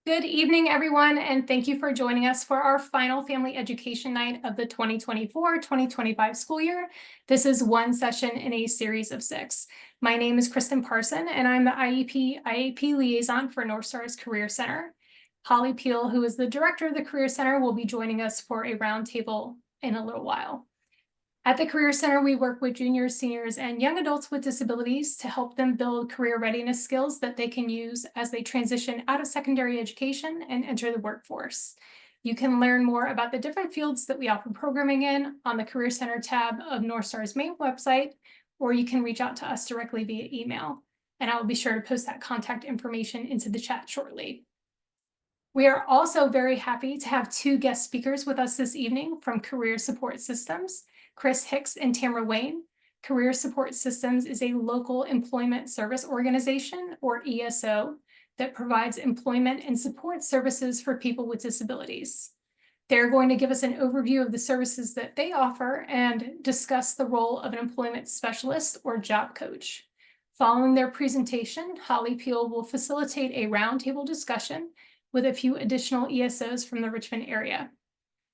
Good evening, everyone, and thank you for joining us for our final family education night of the 2024-2025 school year. This is one session in a series of 6. My name is Kristen Parson, and I'm the IAP liaison for Northstar's Career Center. Holly Peele, who is the director of the Career Center, will be joining us for a roundtable in a little while. At the Career Center, we work with juniors, seniors, and young adults with disabilities to help them build career readiness skills that they can use as they transition out of secondary education and enter the workforce. You can learn more about the different fields that we offer programming in on the Career Center tab of Northstar's main website, or you can reach out to us directly via email. And I will be sure to post that contact information into the chat shortly. We are also very happy to have 2 guest speakers with us this evening from Career Support Systems, Chris Hicks and Tamara Wain. Career Support Systems is a local employment service organization, or ESO, that provides employment and support services for people with disabilities. They're going to give us an overview of the services that they offer and discuss the role of an employment specialist or job coach. Following their presentation, Holly Peele will facilitate a roundtable discussion with a few additional ESOs from the Richmond area.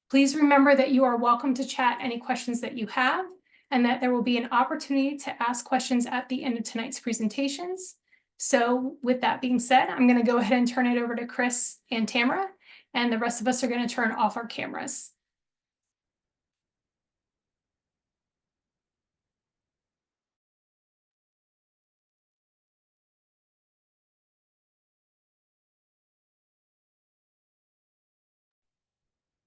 Please remember that you are welcome to chat any questions that you have, and that there will be an opportunity to ask questions at the end of tonight's presentations. So with that being said, I'm going to go ahead and turn it over to Chris and Tamara, and the rest of us are going to turn off our cameras.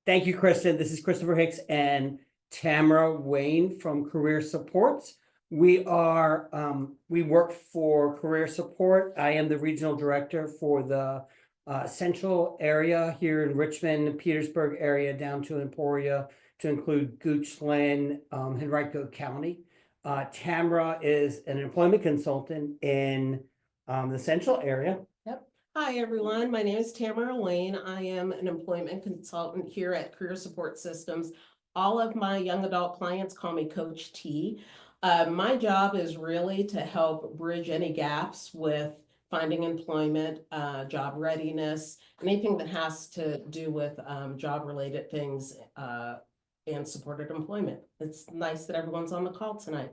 Thank you, Kristen. This is Christopher Hicks and Tamara Wain from Career Supports. We work for Career Support. I am the regional director for the central area here in Richmond, Petersburg area, down to Emporia, to include Goochland, Henrico County. Tamara is an employment consultant in the central area. Hi, everyone. My name is Tamara Wain. I am an employment consultant here at Career Support Systems. All of my young adult clients call me Coach T. My job is really to help bridge any gaps with finding employment, job readiness, anything that has to do with job-related things and supported employment. It's nice that everyone's on the call tonight.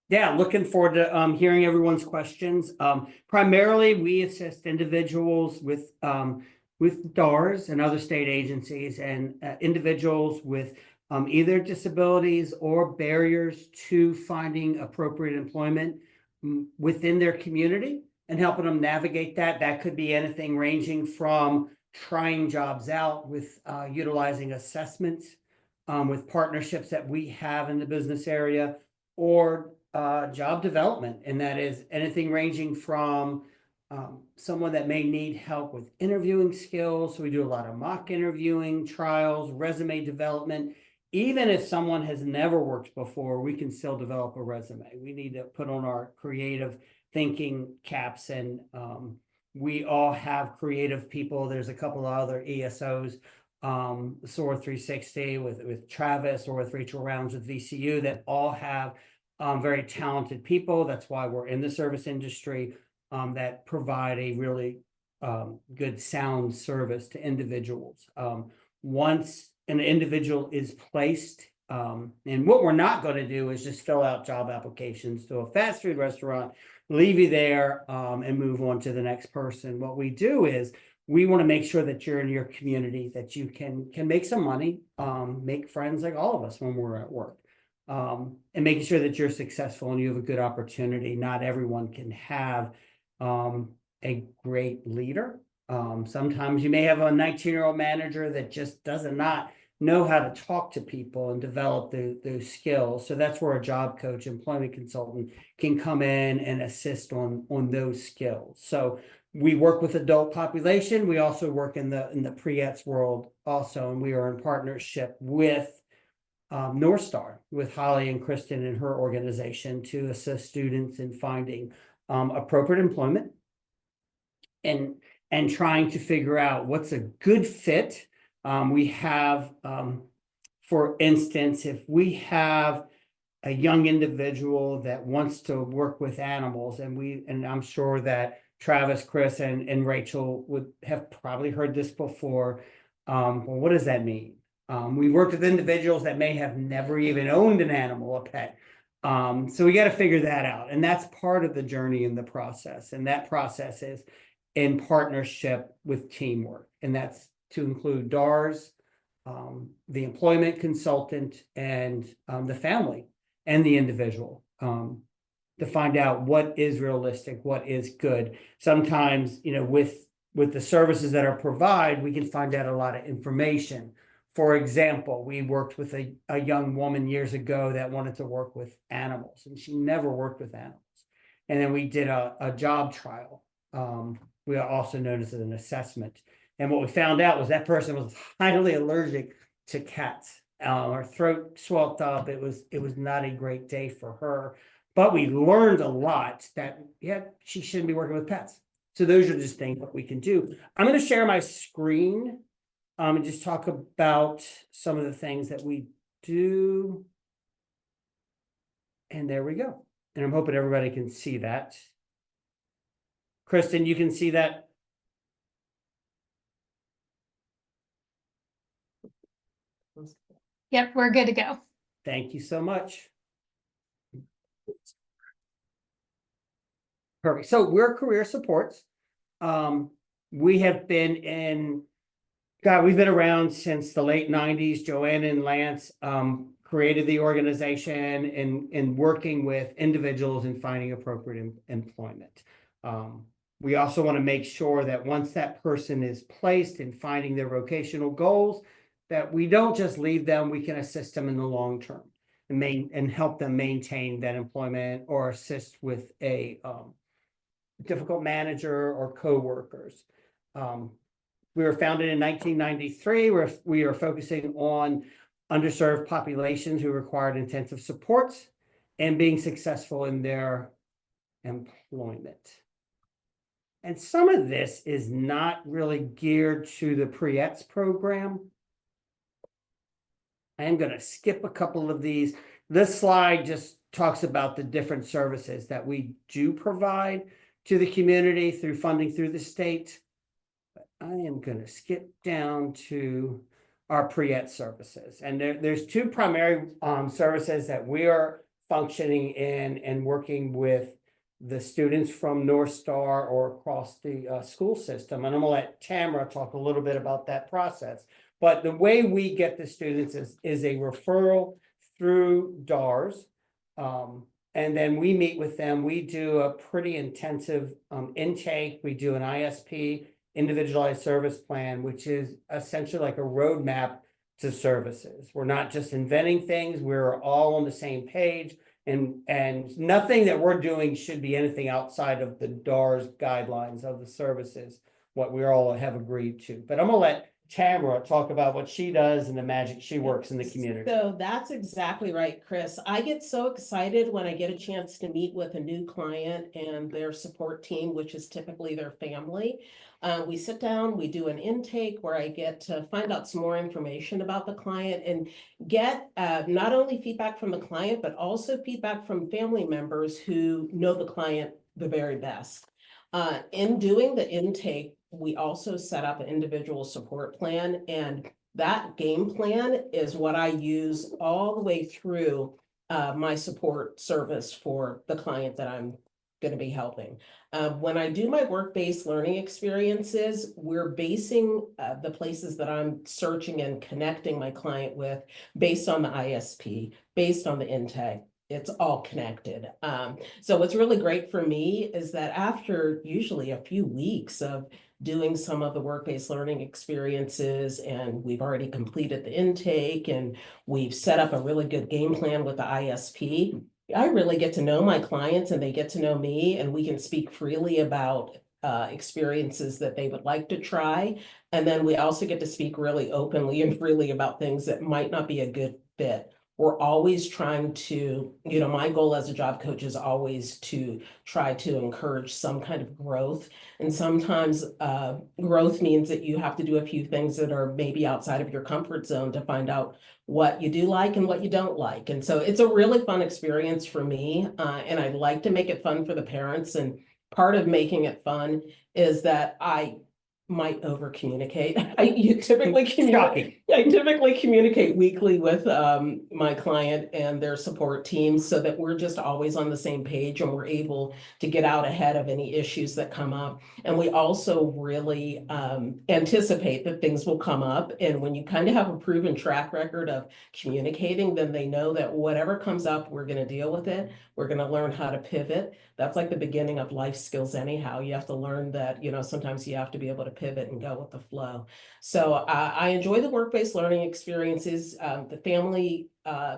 Yeah, looking forward to hearing everyone's questions. Primarily, we assist individuals with DARs and other state agencies, and individuals with either disabilities or barriers to finding appropriate employment within their community, and helping them navigate that. That could be anything ranging from trying jobs out with utilizing assessments with partnerships that we have in the business area, or job development, and that is anything ranging from someone that may need help with interviewing skills. So we do a lot of mock interviewing, trials, resume development. Even if someone has never worked before, we can still develop a resume. We need to put on our creative thinking caps, and we all have creative people. There's a couple of other ESOs, SOAR 360 with Travis, or with Rachel Rounds with VCU, that all have very talented people. That's why we're in the service industry, that provide a really good sound service to individuals. Once an individual is placed, and what we're not going to do is just fill out job applications to a fast food restaurant, leave you there, and move on to the next person. What we do is we want to make sure that you're in your community, that you can make some money, make friends like all of us when we're at work. And making sure that you're successful and you have a good opportunity. Not everyone can have a great leader. Sometimes you may have a 19-year-old manager that just does not know how to talk to people and develop those skills. So that's where a job coach, employment consultant can come in and assist on those skills. So we work with adult population. We also work in the pre-ETS world also, and we are in partnership with Northstar, with Holly and Kristen and her organization, to assist students in finding appropriate employment, and trying to figure out what's a good fit. We have, for instance, if we have a young individual that wants to work with animals, and I'm sure that Travis, Chris, and Rachel would have probably heard this before. Well, what does that mean? We worked with individuals that may have never even owned an animal, a pet. So we got to figure that out. And that's part of the journey in the process. And that process is in partnership with teamwork. And that's to include DARS, the employment consultant, and the family and the individual, to find out what is realistic, what is good. Sometimes, with the services that are provided, we can find out a lot of information. For example, we worked with a young woman years ago that wanted to work with animals, and she never worked with animals. And then we did a job trial. We are also known as an assessment. And what we found out was that person was highly allergic to cats. Her throat swelled up. It was not a great day for her. But we learned a lot that, yeah, she shouldn't be working with pets. So those are just things that we can do. I'm going to share my screen and just talk about some of the things that we do. And there we go. And I'm hoping everybody can see that. Kristen, you can see that? Yep, we're good to go. Thank you so much. Perfect. So we're Career Supports. We have been we've been around since the late 90s. Joanne and Lance created the organization in working with individuals in finding appropriate employment. We also want to make sure that once that person is placed in finding their vocational goals, that we don't just leave them, we can assist them in the long term and help them maintain that employment or assist with a difficult manager or co-workers. We were founded in 1993. We are focusing on underserved populations who required intensive support and being successful in their employment. And some of this is not really geared to the pre-ETS program. I am going to skip a couple of these. This slide just talks about the different services that we do provide to the community through funding through the state. But I am going to skip down to our pre-ETS services. And there's two primary services that we are functioning in and working with the students from Northstar or across the school system. And I'm going to let Tamara talk a little bit about that process. But the way we get the students is a referral through DARS. And then we meet with them. We do a pretty intensive intake. We do an ISP, individualized service plan, which is essentially like a roadmap to services. We're not just inventing things. We're all on the same page. And nothing that we're doing should be anything outside of the DARS guidelines of the services, what we all have agreed to. But I'm going to let Tamara talk about what she does and the magic she works in the community. So that's exactly right, Chris. I get so excited when I get a chance to meet with a new client and their support team, which is typically their family. We sit down, we do an intake where I get to find out some more information about the client and get not only feedback from the client, but also feedback from family members who know the client the very best. In doing the intake, we also set up an individual support plan, and that game plan is what I use all the way through my support service for the client that I'm going to be helping. When I do my work-based learning experiences, we're basing the places that I'm searching and connecting my client with based on the ISP, based on the intake. It's all connected. So what's really great for me is that after usually a few weeks of doing some of the work-based learning experiences, and we've already completed the intake and we've set up a really good game plan with the ISP, I really get to know my clients and they get to know me, and we can speak freely about experiences that they would like to try. And then we also get to speak really openly and freely about things that might not be a good fit we're always trying to, my goal as a job coach is always to try to encourage some kind of growth. And sometimes growth means that you have to do a few things that are maybe outside of your comfort zone to find out what you do like and what you don't like. And so it's a really fun experience for me. And I'd like to make it fun for the parents. And part of making it fun is that I might over communicate. I typically communicate weekly with my client and their support team so that we're just always on the same page and we're able to get out ahead of any issues that come up. And we also really anticipate that things will come up. And when you kind of have a proven track record of communicating, then they know that whatever comes up, we're going to deal with it. We're going to learn how to pivot. That's like the beginning of life skills anyhow. You have to learn that, sometimes you have to be able to pivot and go with the flow. So I enjoy the work-based learning experiences. The family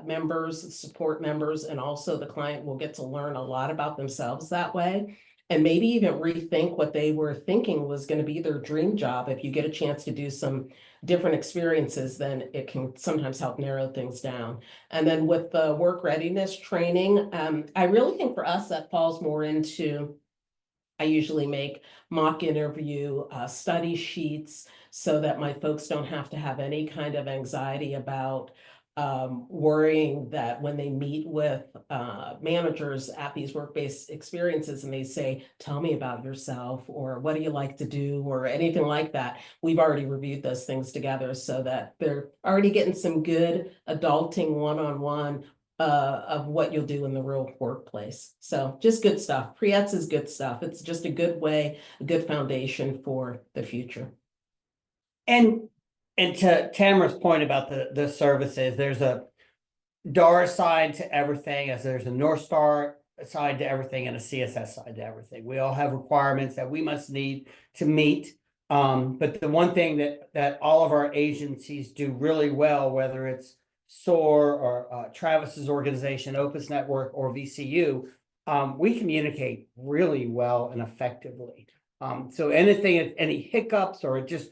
members, support members, and also the client will get to learn a lot about themselves that way. And maybe even rethink what they were thinking was going to be their dream job. If you get a chance to do some different experiences, then it can sometimes help narrow things down. And then with the work readiness training, I really think for us that falls more into, I usually make mock interview study sheets so that my folks don't have to have any kind of anxiety about worrying that when they meet with managers at these work-based experiences and they say, tell me about yourself, or what do you like to do, or anything like that. We've already reviewed those things together so that they're already getting some good adulting one-on-one of what you'll do in the real workplace. So just good stuff. Pre-ETS is good stuff. It's just a good way, a good foundation for the future. And to Tamara's point about the services, there's a DAR side to everything, as there's a Northstar side to everything and a CSS side to everything. We all have requirements that we must need to meet. But the one thing that all of our agencies do really well, whether it's SOAR or Travis's organization, Opus Network, or VCU, we communicate really well and effectively. So anything, any hiccups or just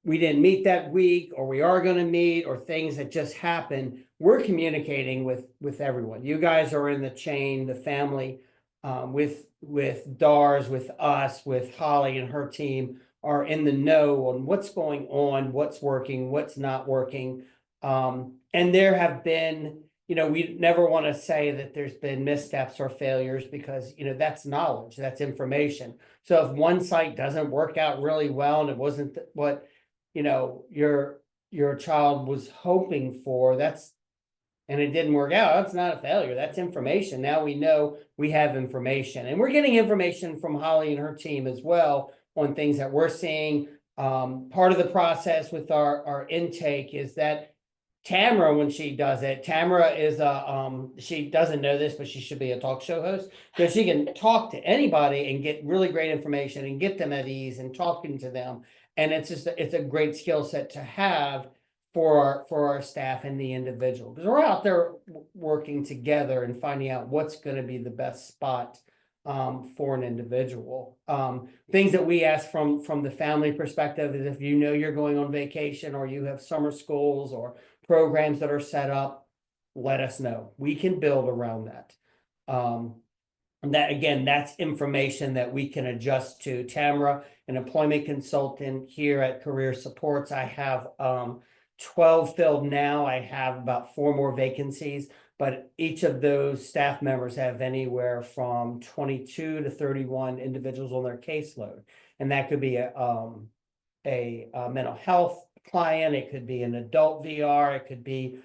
we didn't meet that week, or we are going to meet, or things that just happen, we're communicating with everyone. You guys are in the chain, the family, with DARS, with us, with Holly and her team are in the know on what's going on, what's working, what's not working. And there have been, we never want to say that there's been missteps or failures because, that's knowledge, that's information. So if one site doesn't work out really well and it wasn't what, your child was hoping for, and it didn't work out, that's not a failure, that's information. Now we know we have information, and we're getting information from Holly and her team as well on things that we're seeing. Part of the process with our intake is that Tamara, when she does it, Tamara is she doesn't know this, but she should be a talk show host because she can talk to anybody and get really great information and get them at ease and talking to them. And it's a great skill set to have for our staff and the individual, because we're out there working together and finding out what's going to be the best spot for an individual. Things that we ask from the family perspective is if you're going on vacation or you have summer schools or programs that are set up, let us know. We can build around that. And that, again, that's information that we can adjust to. Tamara, an employment consultant here at Career Supports, I have 12 filled now. I have about 4 more vacancies, but each of those staff members have anywhere from 22 to 31 individuals on their caseload. And that could be a mental health client, it could be an adult VR, it could be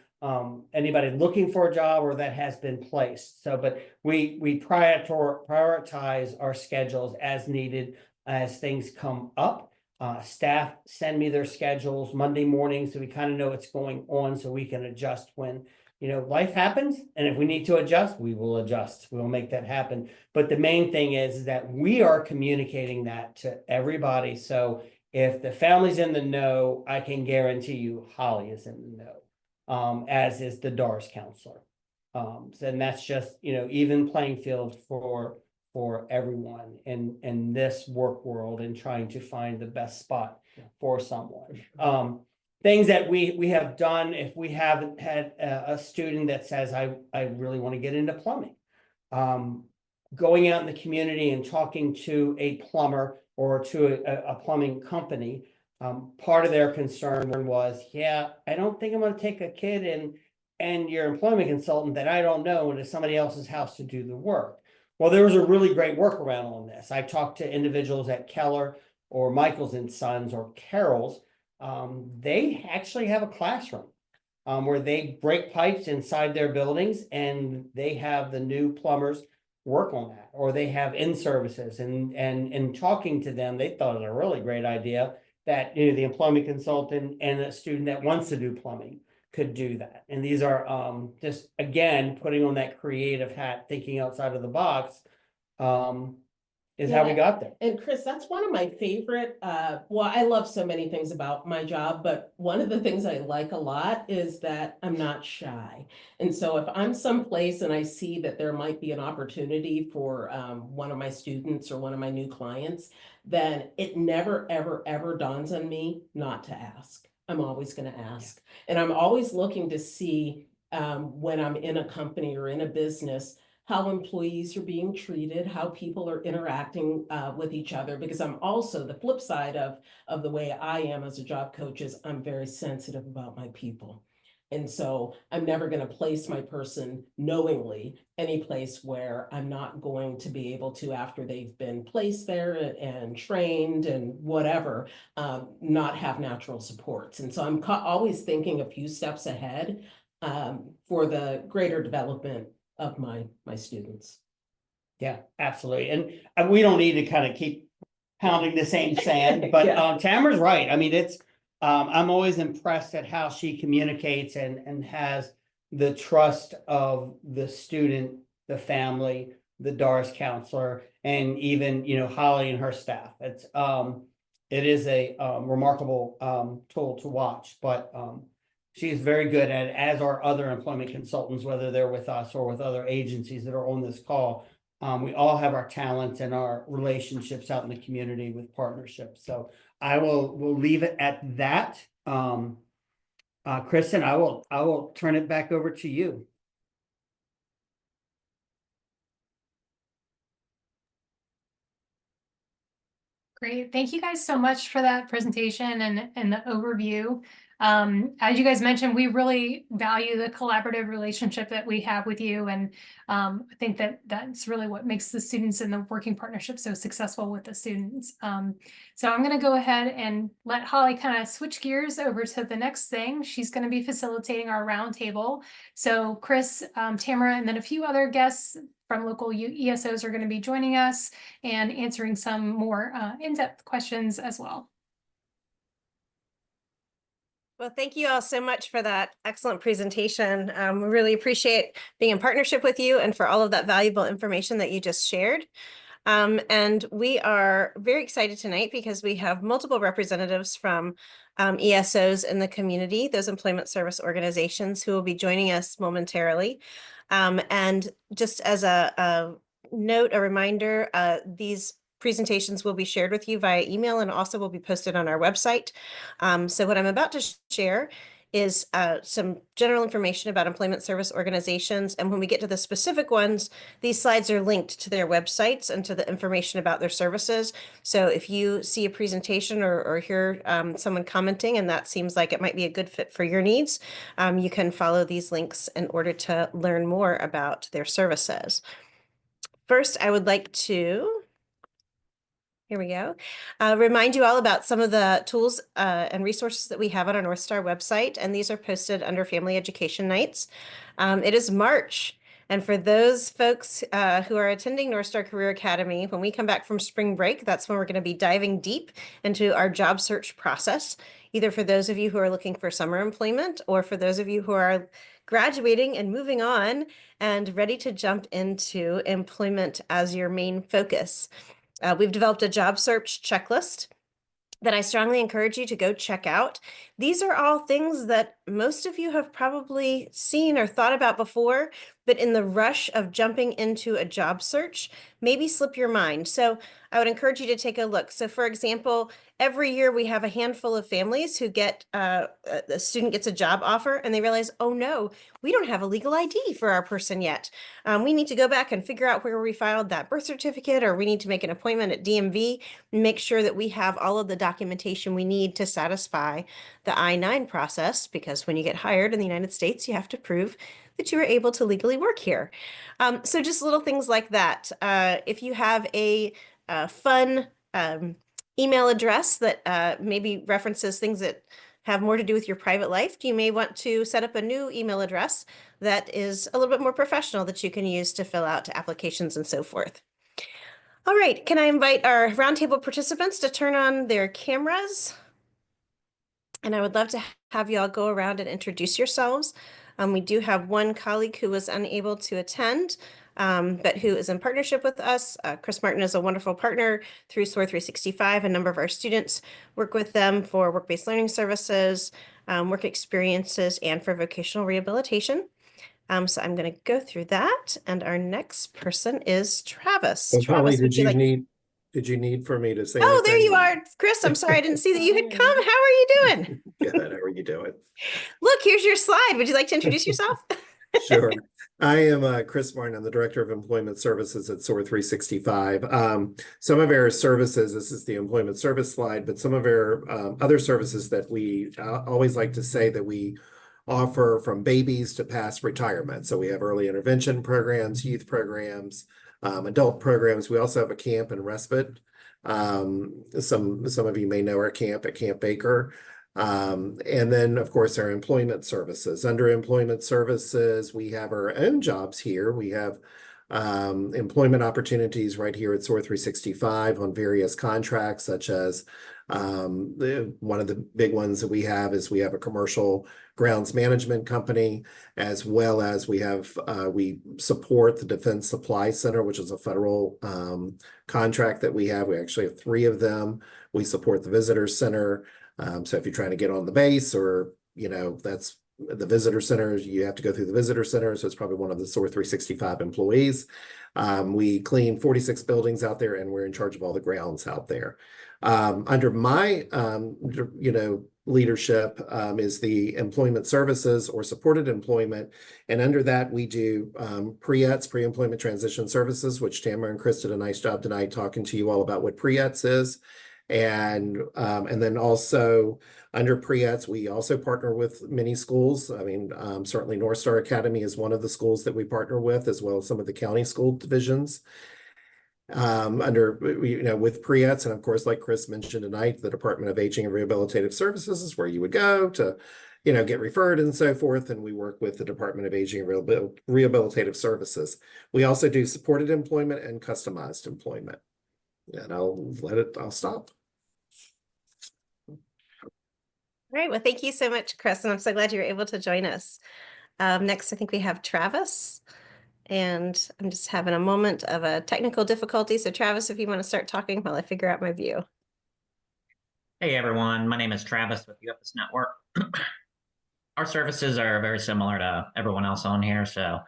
anybody looking for a job or that has been placed. So, but we prioritize our schedules as needed as things come up. Staff send me their schedules Monday morning, so we kind of know what's going on, so we can adjust when life happens. And if we need to adjust, we will adjust. We'll make that happen. But the main thing is that we are communicating that to everybody. So if the family's in the know, I can guarantee you Holly is in the know, as is the DARS counselor. And that's just, even playing field for everyone in this work world and trying to find the best spot for someone. things that we have done if we haven't had a student that says, I really want to get into plumbing. Going out in the community and talking to a plumber or to a plumbing company, part of their concern was, yeah, I don't think I'm going to take a kid and your employment consultant that I don't know into somebody else's house to do the work. Well, there was a really great workaround on this. I talked to individuals at Keller or Michaels and Sons or Carroll's. They actually have a classroom where they break pipes inside their buildings, and they have the new plumbers work on that, or they have in-services, and talking to them, they thought it was a really great idea that, you know, the employment consultant and a student that wants to do plumbing could do that. And these are just, again, putting on that creative hat, thinking outside of the box, is how we got there. And Chris, that's one of my favorite, well, I love so many things about my job, but one of the things I like a lot is that I'm not shy. And so if I'm someplace and I see that there might be an opportunity for one of my students or one of my new clients, then it never, ever, ever dawns on me not to ask. I'm always going to ask. And I'm always looking to see when I'm in a company or in a business, how employees are being treated, how people are interacting with each other, because I'm also, the flip side of the way I am as a job coach is I'm very sensitive about my people. And so I'm never going to place my person knowingly any place where I'm not going to be able to, after they've been placed there and trained and whatever, not have natural supports. And so I'm always thinking a few steps ahead for the greater development of my students. Yeah, absolutely. And we don't need to kind of keep pounding the same sand, but Yeah. Tamara's right. I mean, it's I'm always impressed at how she communicates and has the trust of the student, the family, the DARS counselor, and even, you know, Holly and her staff. It is a remarkable tool to watch, but she's very good at it, as are other employment consultants, whether they're with us or with other agencies that are on this call. We all have our talents and our relationships out in the community with partnerships. So we'll leave it at that. Kristen, I will turn it back over to you. Great. Thank you guys so much for that presentation and the overview. As you guys mentioned, we really value the collaborative relationship that we have with you. And I think that's really what makes the students and the working partnership so successful with the students. So I'm going to go ahead and let Holly kind of switch gears over to the next thing. She's going to be facilitating our roundtable. So Chris, Tamara, and then a few other guests from local ESOs are going to be joining us and answering some more in-depth questions as well. Well, thank you all so much for that excellent presentation. We really appreciate being in partnership with you and for all of that valuable information that you just shared. And we are very excited tonight because we have multiple representatives from ESOs in the community, those employment service organizations, who will be joining us momentarily. And just as a note, a reminder, these presentations will be shared with you via email and also will be posted on our website. So what I'm about to share is some general information about employment service organizations. And when we get to the specific ones, these slides are linked to their websites and to the information about their services. So if you see a presentation or hear someone commenting and that seems like it might be a good fit for your needs, you can follow these links in order to learn more about their services. First, I would like to here we go. Remind you all about some of the tools and resources that we have on our Northstar website, and these are posted under Family Education Nights. It is March, and for those folks who are attending Northstar Career Academy, when we come back from spring break, that's when we're going to be diving deep into our job search process, either for those of you who are looking for summer employment or for those of you who are graduating and moving on and ready to jump into employment as your main focus. We've developed a job search checklist that I strongly encourage you to go check out. These are all things that most of you have probably seen or thought about before, but in the rush of jumping into a job search, maybe slip your mind. So I would encourage you to take a look. So for example, every year we have a handful of families who get, a student gets a job offer and they realize, oh no, we don't have a legal ID for our person yet. We need to go back and figure out where we filed that birth certificate, or we need to make an appointment at DMV and make sure that we have all of the documentation we need to satisfy the I-9 process, because when you get hired in the United States, you have to prove that you are able to legally work here. So just little things like that. If you have a fun email address that maybe references things that have more to do with your private life, you may want to set up a new email address that is a little bit more professional that you can use to fill out applications and so forth. All right, can I invite our roundtable participants to turn on their cameras? And I would love to have you all go around and introduce yourselves. We do have one colleague who was unable to attend, but who is in partnership with us. Chris Martin is a wonderful partner through SOAR 365. A number of our students work with them for work-based learning services, work experiences, and for vocational rehabilitation. So I'm going to go through that. And our next person is Travis. Well, Holly, Travis, would you like... did you need for me to say Oh, anything? there you are, Chris. I'm sorry, I didn't see that you had come. How are you doing? Good. How are you doing? Look, here's your slide. Would you like to introduce yourself? Sure. I am Chris Martin. I'm the Director of Employment Services at SOAR 365. Some of our services, this is the employment service slide, but some of our other services that we always like to say that we offer from babies to past retirement. So we have early intervention programs, youth programs, adult programs. We also have a camp and respite. Some of you may know our camp at Camp Baker. And then, of course, our employment services. Under employment services, we have our own jobs here. We have employment opportunities right here at SOAR 365 on various contracts, such as one of the big ones that we have is we have a commercial grounds management company, as well as we support the Defense Supply Center, which is a federal contract that we have. We actually have 3 of them. We support the Visitor Center. So if you're trying to get on the base, or, that's the Visitor Center, you have to go through the Visitor Center. So it's probably one of the SOAR 365 employees. We clean 46 buildings out there, and we're in charge of all the grounds out there. Under my, leadership is the employment services or supported employment. And under that, we do pre-ETS, pre-employment transition services, which Tamara and Chris did a nice job tonight talking to you all about what pre-ETS is. And then also under pre-ETS, we also partner with many schools. I mean, certainly Northstar Academy is one of the schools that we partner with, as well as some of the county school divisions. With pre-ETS, and of course, like Chris mentioned tonight, the Department of Aging and Rehabilitative Services is where you would go to, get referred and so forth. And we work with the Department of Aging and Rehabilitative Services. We also do supported employment and customized employment. And I'll stop. All right. Well, thank you so much, Chris. And I'm so glad you were able to join us. Next, I think we have Travis. And I'm just having a moment of a technical difficulty. So Travis, if you want to start talking while I figure out my view. Hey everyone, my name is Travis with the UFS Network. Our services are very similar to everyone else on here, so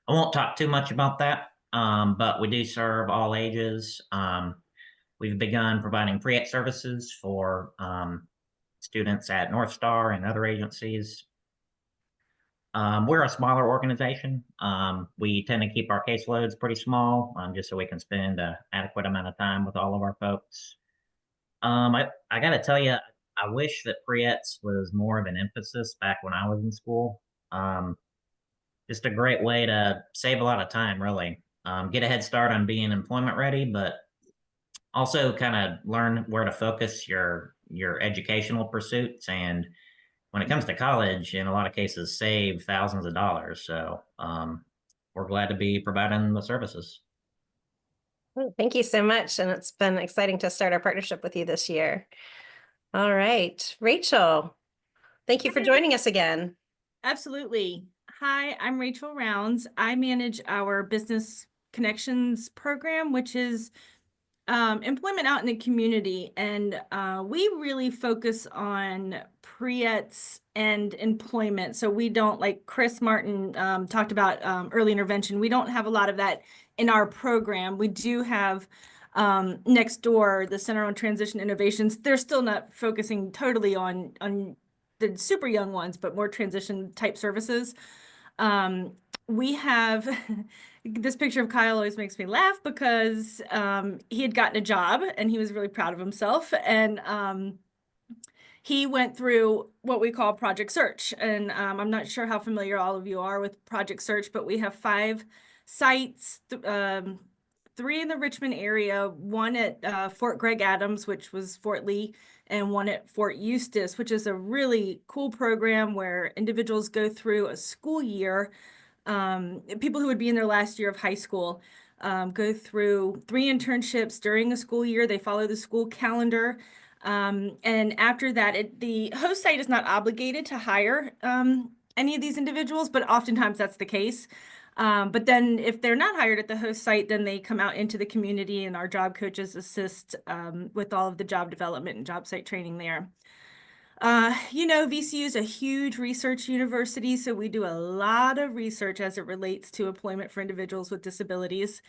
I won't talk too much about that, but we do serve all ages. We've begun providing pre-ET services for students at Northstar and other agencies. We're a smaller organization. We tend to keep our caseloads pretty small, just so we can spend an adequate amount of time with all of our folks. I got to tell you, I wish that pre-ETS was more of an emphasis back when I was in school. Just a great way to save a lot of time, really. Get a head start on being employment ready, but also kind of learn where to focus your educational pursuits, and when it comes to college, in a lot of cases, save thousands of dollars. So we're glad to be providing the services. Thank you so much. And it's been exciting to start our partnership with you this year. All right, Rachel, thank you for joining us again. Absolutely. Hi, I'm Rachel Rounds. I manage our Business Connections program, which is employment out in the community. And we really focus on pre-ets and employment. So we don't, like Chris Martin talked about early intervention. We don't have a lot of that in our program. We do have next door, the Center on Transition Innovations. They're still not focusing totally on the super young ones, but more transition type services. We have this picture of Kyle always makes me laugh because he had gotten a job and he was really proud of himself. And he went through what we call Project Search. And I'm not sure how familiar all of you are with Project Search, but we have 5 sites, 3 in the Richmond area, 1 at Fort Gregg Adams, which was Fort Lee, and 1 at Fort Eustis, which is a really cool program where individuals go through a school year. People who would be in their last year of high school go through 3 internships during the school year. They follow the school calendar. And after that, the host site is not obligated to hire any of these individuals, but oftentimes that's the case. But then if they're not hired at the host site, then they come out into the community and our job coaches assist with all of the job development and job site training there. You know, VCU is a huge research university, so we do a lot of research as it relates to employment for individuals with disabilities.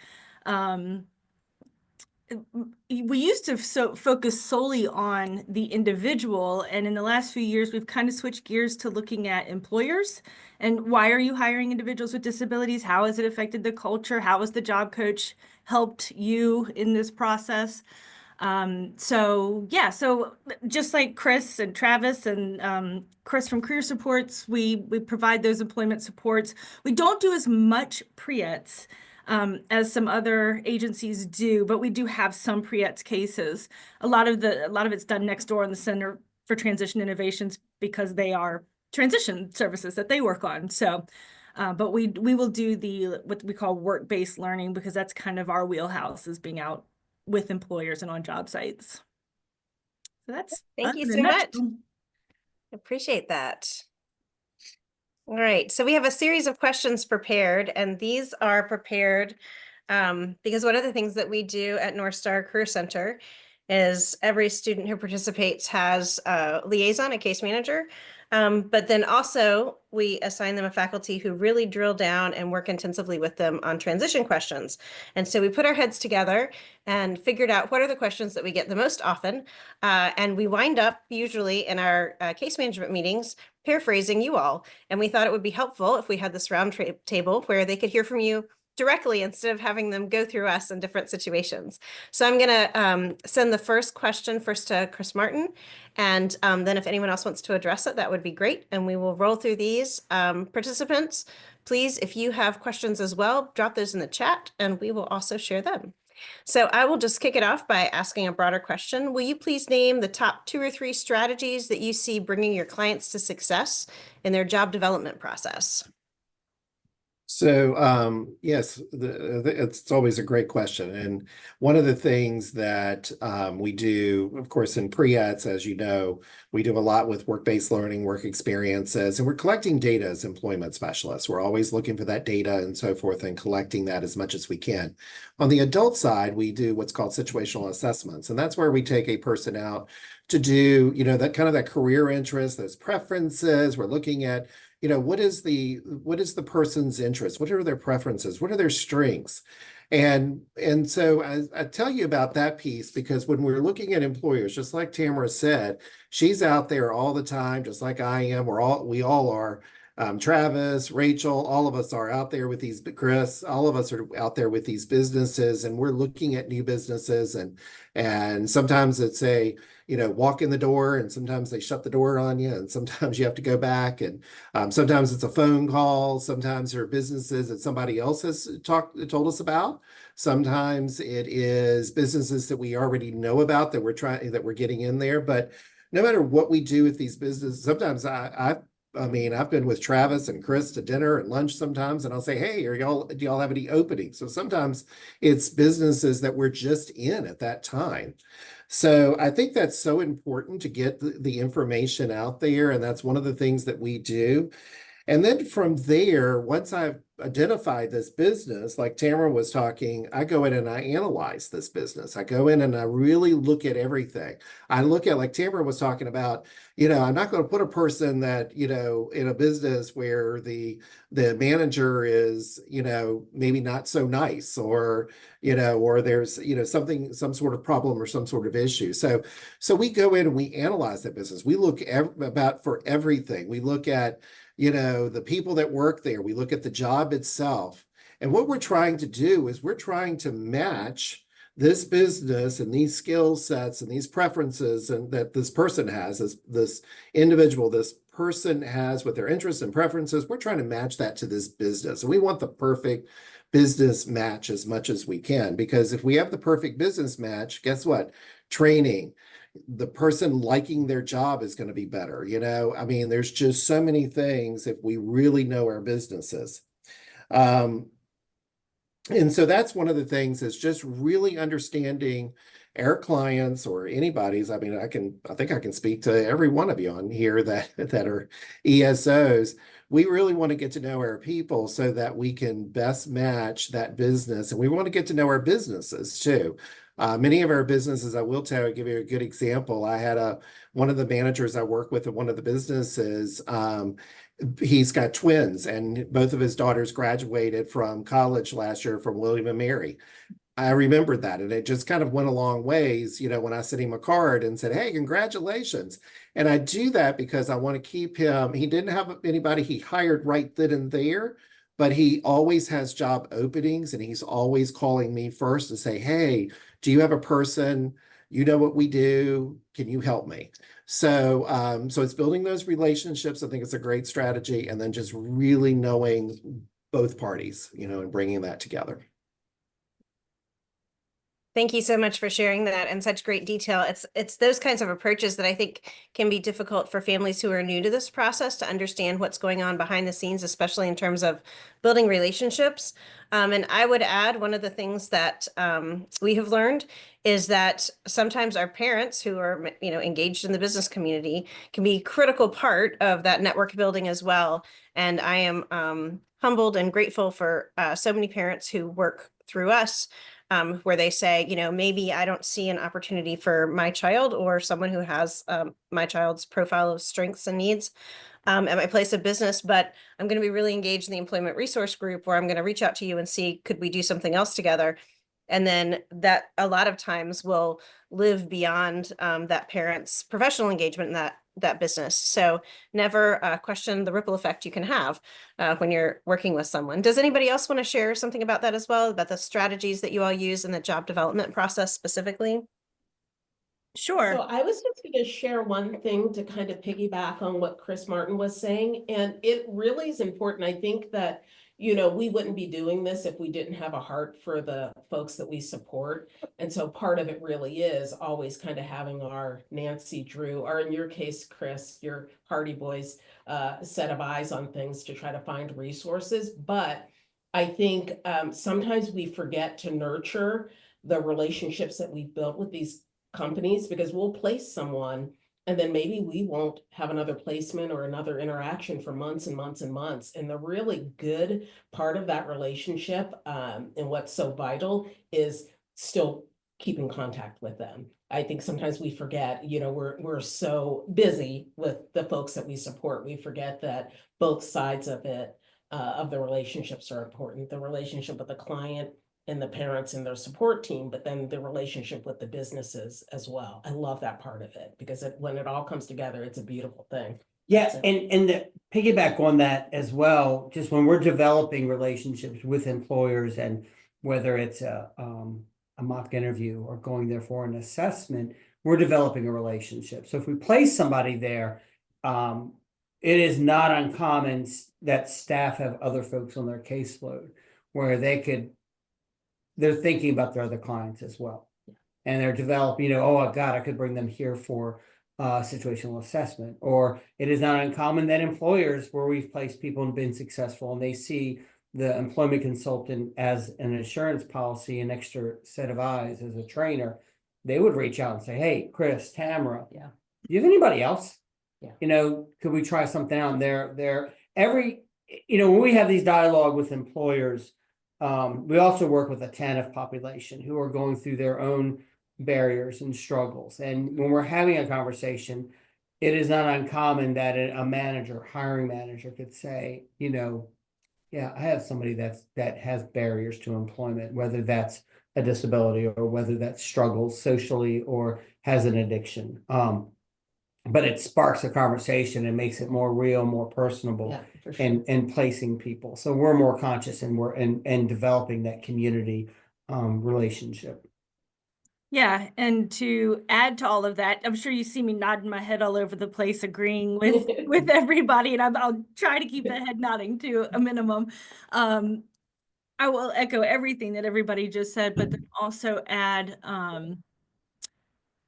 We used to focus solely on the individual, and in the last few years, we've kind of switched gears to looking at employers and why are you hiring individuals with disabilities? How has it affected the culture? How has the job coach helped you in this process? So just like Chris and Travis and Chris from Career Supports, we provide those employment supports. We don't do as much pre-ets as some other agencies do, but we do have some pre-ets cases. A lot of it's done next door in the Center for Transition Innovations because they are transition services that they work on. So, but we will do what we call work-based learning because that's kind of our wheelhouse, is being out with employers and on job sites. So that's Thank you so much. Appreciate that. All right, so we have a series of questions prepared, and these are prepared because one of the things that we do at Northstar Career Center is every student who participates has a liaison, a case manager, but then also we assign them a faculty who really drill down and work intensively with them on transition questions. And so we put our heads together and figured out what are the questions that we get the most often. And we wind up usually in our case management meetings paraphrasing you all. And we thought it would be helpful if we had this round table where they could hear from you directly instead of having them go through us in different situations. So I'm going to send the first question first to Chris Martin, and then if anyone else wants to address it, that would be great. And we will roll through these. Participants, please, if you have questions as well, drop those in the chat and we will also share them. So I will just kick it off by asking a broader question. Will you please name the top 2 or 3 strategies that you see bringing your clients to success in their job development process? So yes, it's always a great question. And one of the things that we do, of course, in pre-ets, as you know, we do a lot with work-based learning, work experiences, and we're collecting data as employment specialists. We're always looking for that data and so forth and collecting that as much as we can. On the adult side, we do what's called situational assessments. And that's where we take a person out to do, you know, that kind of that career interest, those preferences. We're looking at, you know, what is the person's interest? What are their preferences? What are their strengths? And so I tell you about that piece because when we're looking at employers, just like Tamara said, she's out there all the time, just like I am. We all are. Travis, Rachel, all of us are out there with these, Chris, all of us are out there with these businesses, and we're looking at new businesses, and sometimes it's walk in the door, and sometimes they shut the door on you, and sometimes you have to go back, and sometimes it's a phone call, sometimes there are businesses that somebody else has told us about. Sometimes it is businesses that we already know about that we're getting in there. But no matter what we do with these businesses, sometimes I've been with Travis and Chris to dinner and lunch sometimes, and I'll say, hey, do y'all have any openings? So sometimes it's businesses that we're just in at that time. So I think that's so important to get the information out there. And that's one of the things that we do. And then from there, once I've identified this business, like Tamara was talking, I go in and I analyze this business. I go in and I really look at everything. I look at, like Tamara was talking about, I'm not going to put a person that, in a business where the manager is, maybe not so nice, or, or there's, some sort of problem or some sort of issue. So we go in and we analyze that business. We look for everything. We look at, the people that work there. We look at the job itself. And what we're trying to do is we're trying to match this business and these skill sets and these preferences and that this person has, this individual, this person has with their interests and preferences. We're trying to match that to this business. And we want the perfect business match as much as we can, because if we have the perfect business match, guess what? Training, the person liking their job is going to be better. I mean, there's just so many things if we really know our businesses. And so that's one of the things, is just really understanding our clients or anybody's. I mean, I think I can speak to every one of you on here that are ESOs. We really want to get to know our people so that we can best match that business. And we want to get to know our businesses too. Many of our businesses, I will give you a good example. I had one of the managers I work with at one of the businesses. He's got twins, and both of his daughters graduated from college last year from William and Mary. I remembered that, and it just kind of went a long ways, when I sent him a card and said, "Hey, congratulations." And I do that because I want to keep him. He didn't have anybody he hired right then and there, but he always has job openings, and he's always calling me first to say, "Hey, do you have a person? You know what we do. Can you help me?" So, so it's building those relationships. I think it's a great strategy. And then just really knowing both parties, and bringing that together. Thank you so much for sharing that in such great detail. It's those kinds of approaches that I think can be difficult for families who are new to this process to understand what's going on behind the scenes, especially in terms of building relationships. And I would add, one of the things that we have learned is that sometimes our parents who are, engaged in the business community can be a critical part of that network building as well. And I am humbled and grateful for so many parents who work through us, where they say, maybe I don't see an opportunity for my child or someone who has my child's profile of strengths and needs at my place of business, but I'm going to be really engaged in the employment resource group, where I'm going to reach out to you and see, could we do something else together? And then that a lot of times will live beyond that parent's professional engagement in that business. So never question the ripple effect you can have when you're working with someone. Does anybody else want to share something about that as well, about the strategies that you all use in the job development process specifically? Sure. So I was just going to share one thing to kind of piggyback on what Chris Martin was saying. And it really is important. I think that, we wouldn't be doing this if we didn't have a heart for the folks that we support. And so part of it really is always kind of having our Nancy Drew, or in your case, Chris, your Hardy Boys set of eyes on things to try to find resources. But I think sometimes we forget to nurture the relationships that we've built with these companies, because we'll place someone and then maybe we won't have another placement or another interaction for months and months and months. And the really good part of that relationship and what's so vital is still keeping contact with them. I think sometimes we forget, we're so busy with the folks that we support. We forget that both sides of it, of the relationships are important. The relationship with the client and the parents and their support team, but then the relationship with the businesses as well. I love that part of it, because when it all comes together, it's a beautiful thing. Yeah, So- and to piggyback on that as well, just when we're developing relationships with employers, and whether it's a mock interview or going there for an assessment, we're developing a relationship. So if we place somebody there, it is not uncommon that staff have other folks on their caseload where they're thinking about their other clients as well. And they're developing, oh God, I could bring them here for situational assessment. Or it is not uncommon that employers where we've placed people and been successful, and they see the employment consultant as an insurance policy, an extra set of eyes as a trainer, they would reach out and say, "Hey, Chris, Tamara, Yeah. do you have anybody else? Yeah. Could we try something out?" And when we have these dialogue with employers, we also work with a TANF population who are going through their own barriers and struggles. And when we're having a conversation, it is not uncommon that a hiring manager could say, yeah, I have somebody that has barriers to employment, whether that's a disability or whether that struggles socially or has an addiction. But it sparks a conversation and makes it more real, more personable, Yeah, for sure. and placing people. So we're more conscious and and developing that community relationship. Yeah, and to add to all of that, I'm sure you see me nodding my head all over the place, agreeing with everybody, and I'll try to keep the head nodding to a minimum. I will echo everything that everybody just said, but then also add,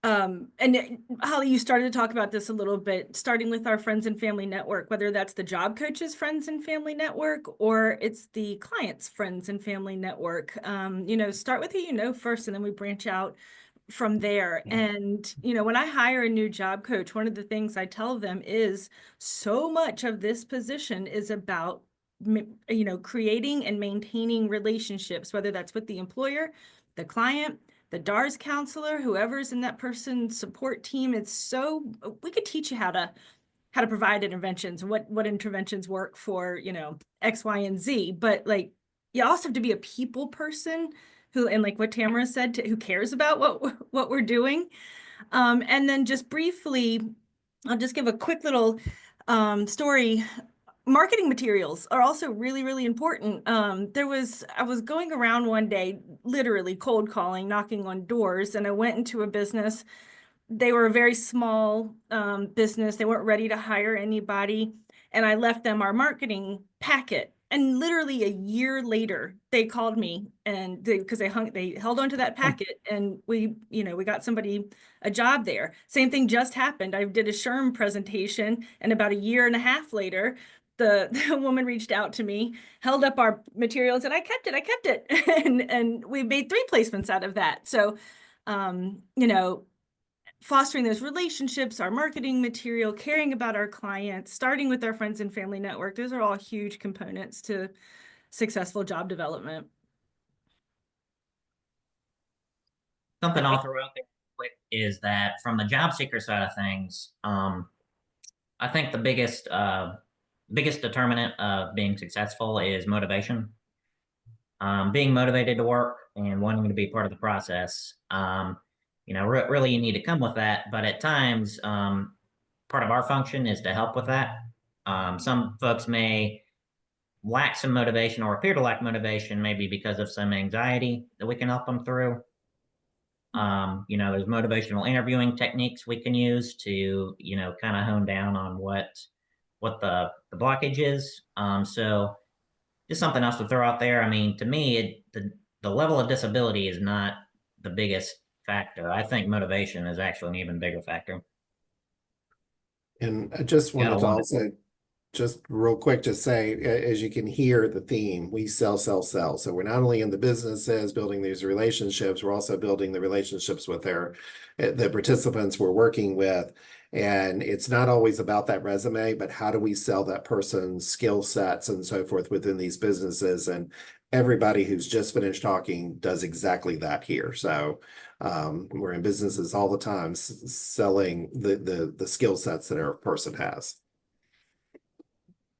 and Holly, you started to talk about this a little bit, starting with our friends and family network, whether that's the job coaches friends and family network, or it's the clients friends and family network. Start with who you know first, and then we branch out from there. And, when I hire a new job coach, one of the things I tell them is so much of this position is about, creating and maintaining relationships, whether that's with the employer, the client, the DARS counselor, whoever's in that person's support team. We could teach you how to provide interventions and what interventions work for, X, Y, and Z. But like, you also have to be a people person who, and like what Tamara said, who cares about what we're doing. And then just briefly, I'll just give a quick little story. Marketing materials are also really, really important. I was going around one day, literally cold calling, knocking on doors, and I went into a business. They were a very small business. They weren't ready to hire anybody. And I left them our marketing packet. And literally a year later, they called me and because they held onto that packet, and we got somebody a job there. Same thing just happened. I did a SHRM presentation, and about a year and a half later, the woman reached out to me, held up our materials, and I kept it. and we made 3 placements out of that. So, fostering those relationships, our marketing material, caring about our clients, starting with our friends and family network, those are all huge components to successful job development. Something I'll throw out there quick is that from the job seeker side of things, I think the biggest determinant of being successful is motivation. Being motivated to work and wanting to be part of the process. Really you need to come with that, but at times, part of our function is to help with that. Some folks may lack some motivation or appear to lack motivation, maybe because of some anxiety that we can help them through. There's motivational interviewing techniques we can use to, kind of hone down on what the blockage is. So just something else to throw out there. I mean, to me, the level of disability is not the biggest factor. I think motivation is actually an even bigger factor. And I just wanted to also, just real quick, just say, as you can hear the theme, we sell, sell, sell. So we're not only in the businesses building these relationships, we're also building the relationships with the participants we're working with. And it's not always about that resume, but how do we sell that person's skill sets and so forth within these businesses? And everybody who's just finished talking does exactly that here. So we're in businesses all the time selling the skill sets that our person has.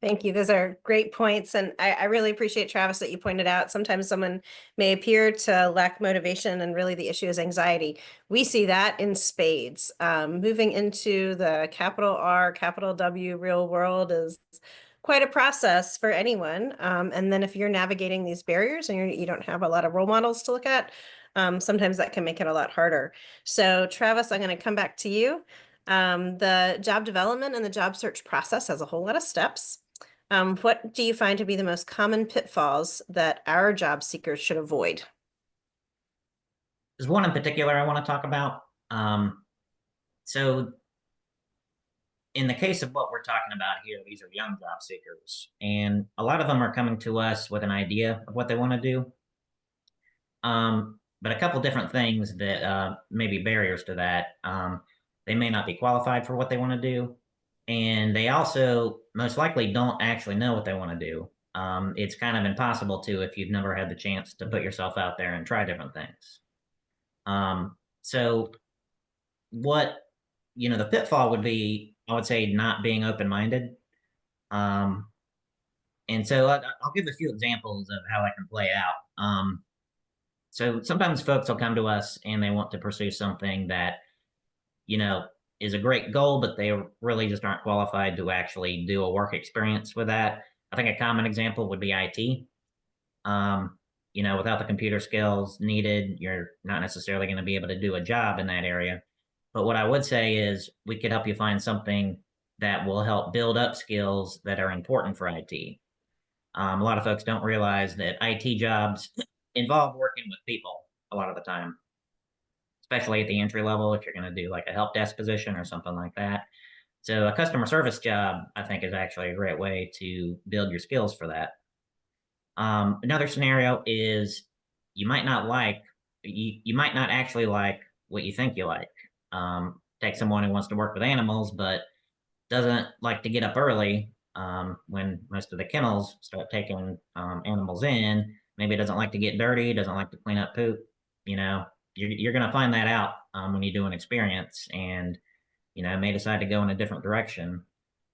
Thank you. Those are great points. And I really appreciate, Travis, that you pointed out. Sometimes someone may appear to lack motivation, and really the issue is anxiety. We see that in spades. Moving into the capital R, capital W real world is quite a process for anyone. And then if you're navigating these barriers and you don't have a lot of role models to look at, sometimes that can make it a lot harder. So Travis, I'm going to come back to you. The job development and the job search process has a whole lot of steps. What do you find to be the most common pitfalls that our job seekers should avoid? There's one in particular I want to talk about. So in the case of what we're talking about here, these are young job seekers, and a lot of them are coming to us with an idea of what they want to do. But a couple different things that may be barriers to that. They may not be qualified for what they want to do. And they also most likely don't actually know what they want to do. It's kind of impossible to if you've never had the chance to put yourself out there and try different things. So what, the pitfall would be, I would say, not being open-minded. And so I'll give a few examples of how that can play out. So sometimes folks will come to us and they want to pursue something that, is a great goal, but they really just aren't qualified to actually do a work experience with that. I think a common example would be IT. Without the computer skills needed, you're not necessarily going to be able to do a job in that area. But what I would say is we could help you find something that will help build up skills that are important for IT. A lot of folks don't realize that IT jobs involve working with people a lot of the time, especially at the entry level if you're going to do like a help desk position or something like that. So a customer service job, I think, is actually a great way to build your skills for that. Another scenario is you might not actually like what you think you like. Take someone who wants to work with animals, but doesn't like to get up early when most of the kennels start taking animals in. Maybe doesn't like to get dirty, doesn't like to clean up poop. You're going to find that out when you do an experience and, may decide to go in a different direction.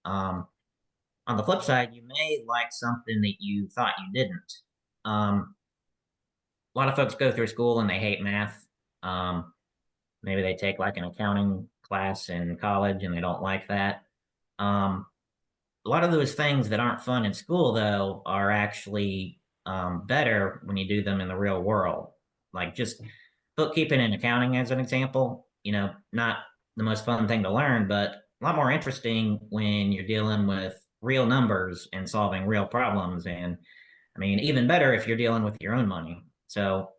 On the flip side, you may like something that you thought you didn't. A lot of folks go through school and they hate math. Maybe they take like an accounting class in college and they don't like that. A lot of those things that aren't fun in school, though, are actually better when you do them in the real world. Like just bookkeeping and accounting as an example, not the most fun thing to learn, but a lot more interesting when you're dealing with real numbers and solving real problems. And I mean, even better if you're dealing with your own money. So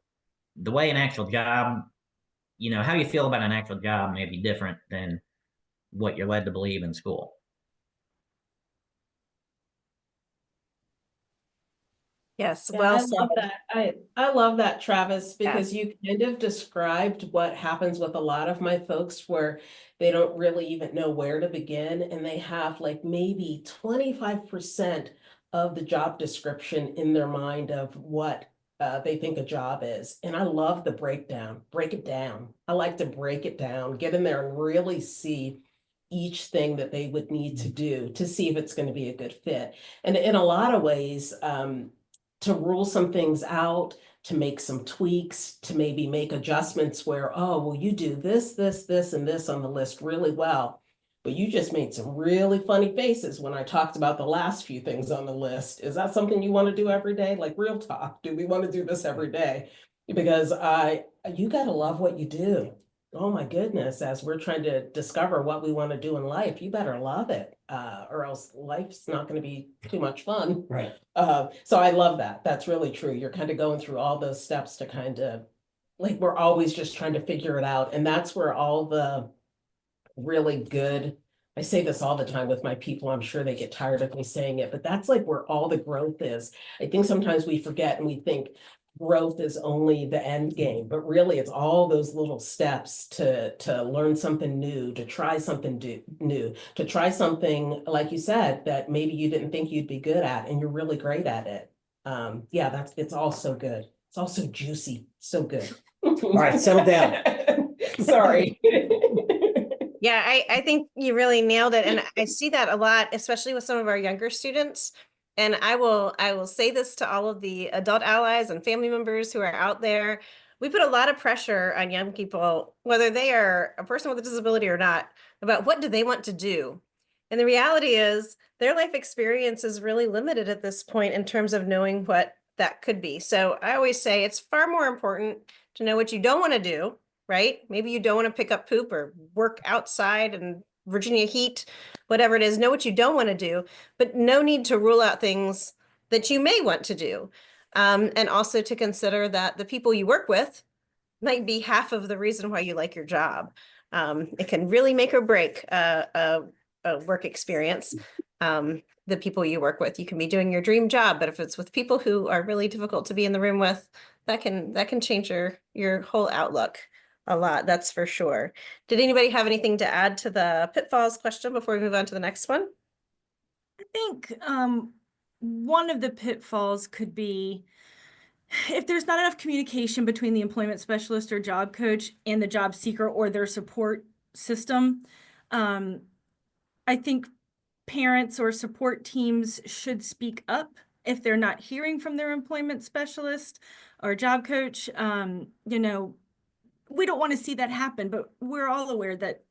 the way an actual job, how you feel about an actual job may be different than what you're led to believe in school. Yes, Yeah, well I said. love that. I love that, Travis, because you kind of described what happens with a lot of my folks where they don't really even know where to begin, and they have like maybe 25% of the job description in their mind of what they think a job is. And I love the breakdown. Break it down. I like to break it down, get in there and really see each thing that they would need to do to see if it's going to be a good fit. And in a lot of ways, to rule some things out, to make some tweaks, to maybe make adjustments where, oh, well, you do this, this, this, and this on the list really well. But you just made some really funny faces when I talked about the last few things on the list. Is that something you want to do every day? Like real talk, do we want to do this every day? Because you got to love what you do. Oh my goodness, as we're trying to discover what we want to do in life, you better love it, or else life's not going to be too much fun. Right. So I love that. That's really true. You're kind of going through all those steps to kind of, like, we're always just trying to figure it out. And that's where all the really good, I say this all the time with my people, I'm sure they get tired of me saying it, but that's like where all the growth is. I think sometimes we forget and we think growth is only the end game, but really it's all those little steps to learn something new, to try something new, to try something, like you said, that maybe you didn't think you'd be good at and you're really great at it. Yeah, it's all so good. It's all so juicy, so good. All right, settle down. Sorry. Yeah, I think you really nailed it. And I see that a lot, especially with some of our younger students. And I will say this to all of the adult allies and family members who are out there. We put a lot of pressure on young people, whether they are a person with a disability or not, about what do they want to do. And the reality is their life experience is really limited at this point in terms of knowing what that could be. So I always say it's far more important to know what you don't want to do, right? Maybe you don't want to pick up poop or work outside in Virginia heat, whatever it is, know what you don't want to do, but no need to rule out things that you may want to do. And also to consider that the people you work with might be half of the reason why you like your job. It can really make or break a work experience. The people you work with, you can be doing your dream job, but if it's with people who are really difficult to be in the room with, that can change your whole outlook a lot, that's for sure. Did anybody have anything to add to the pitfalls question before we move on to the next one? I think one of the pitfalls could be if there's not enough communication between the employment specialist or job coach and the job seeker or their support system. I think parents or support teams should speak up if they're not hearing from their employment specialist or job coach. You know, we don't want to see that happen, but we're all aware that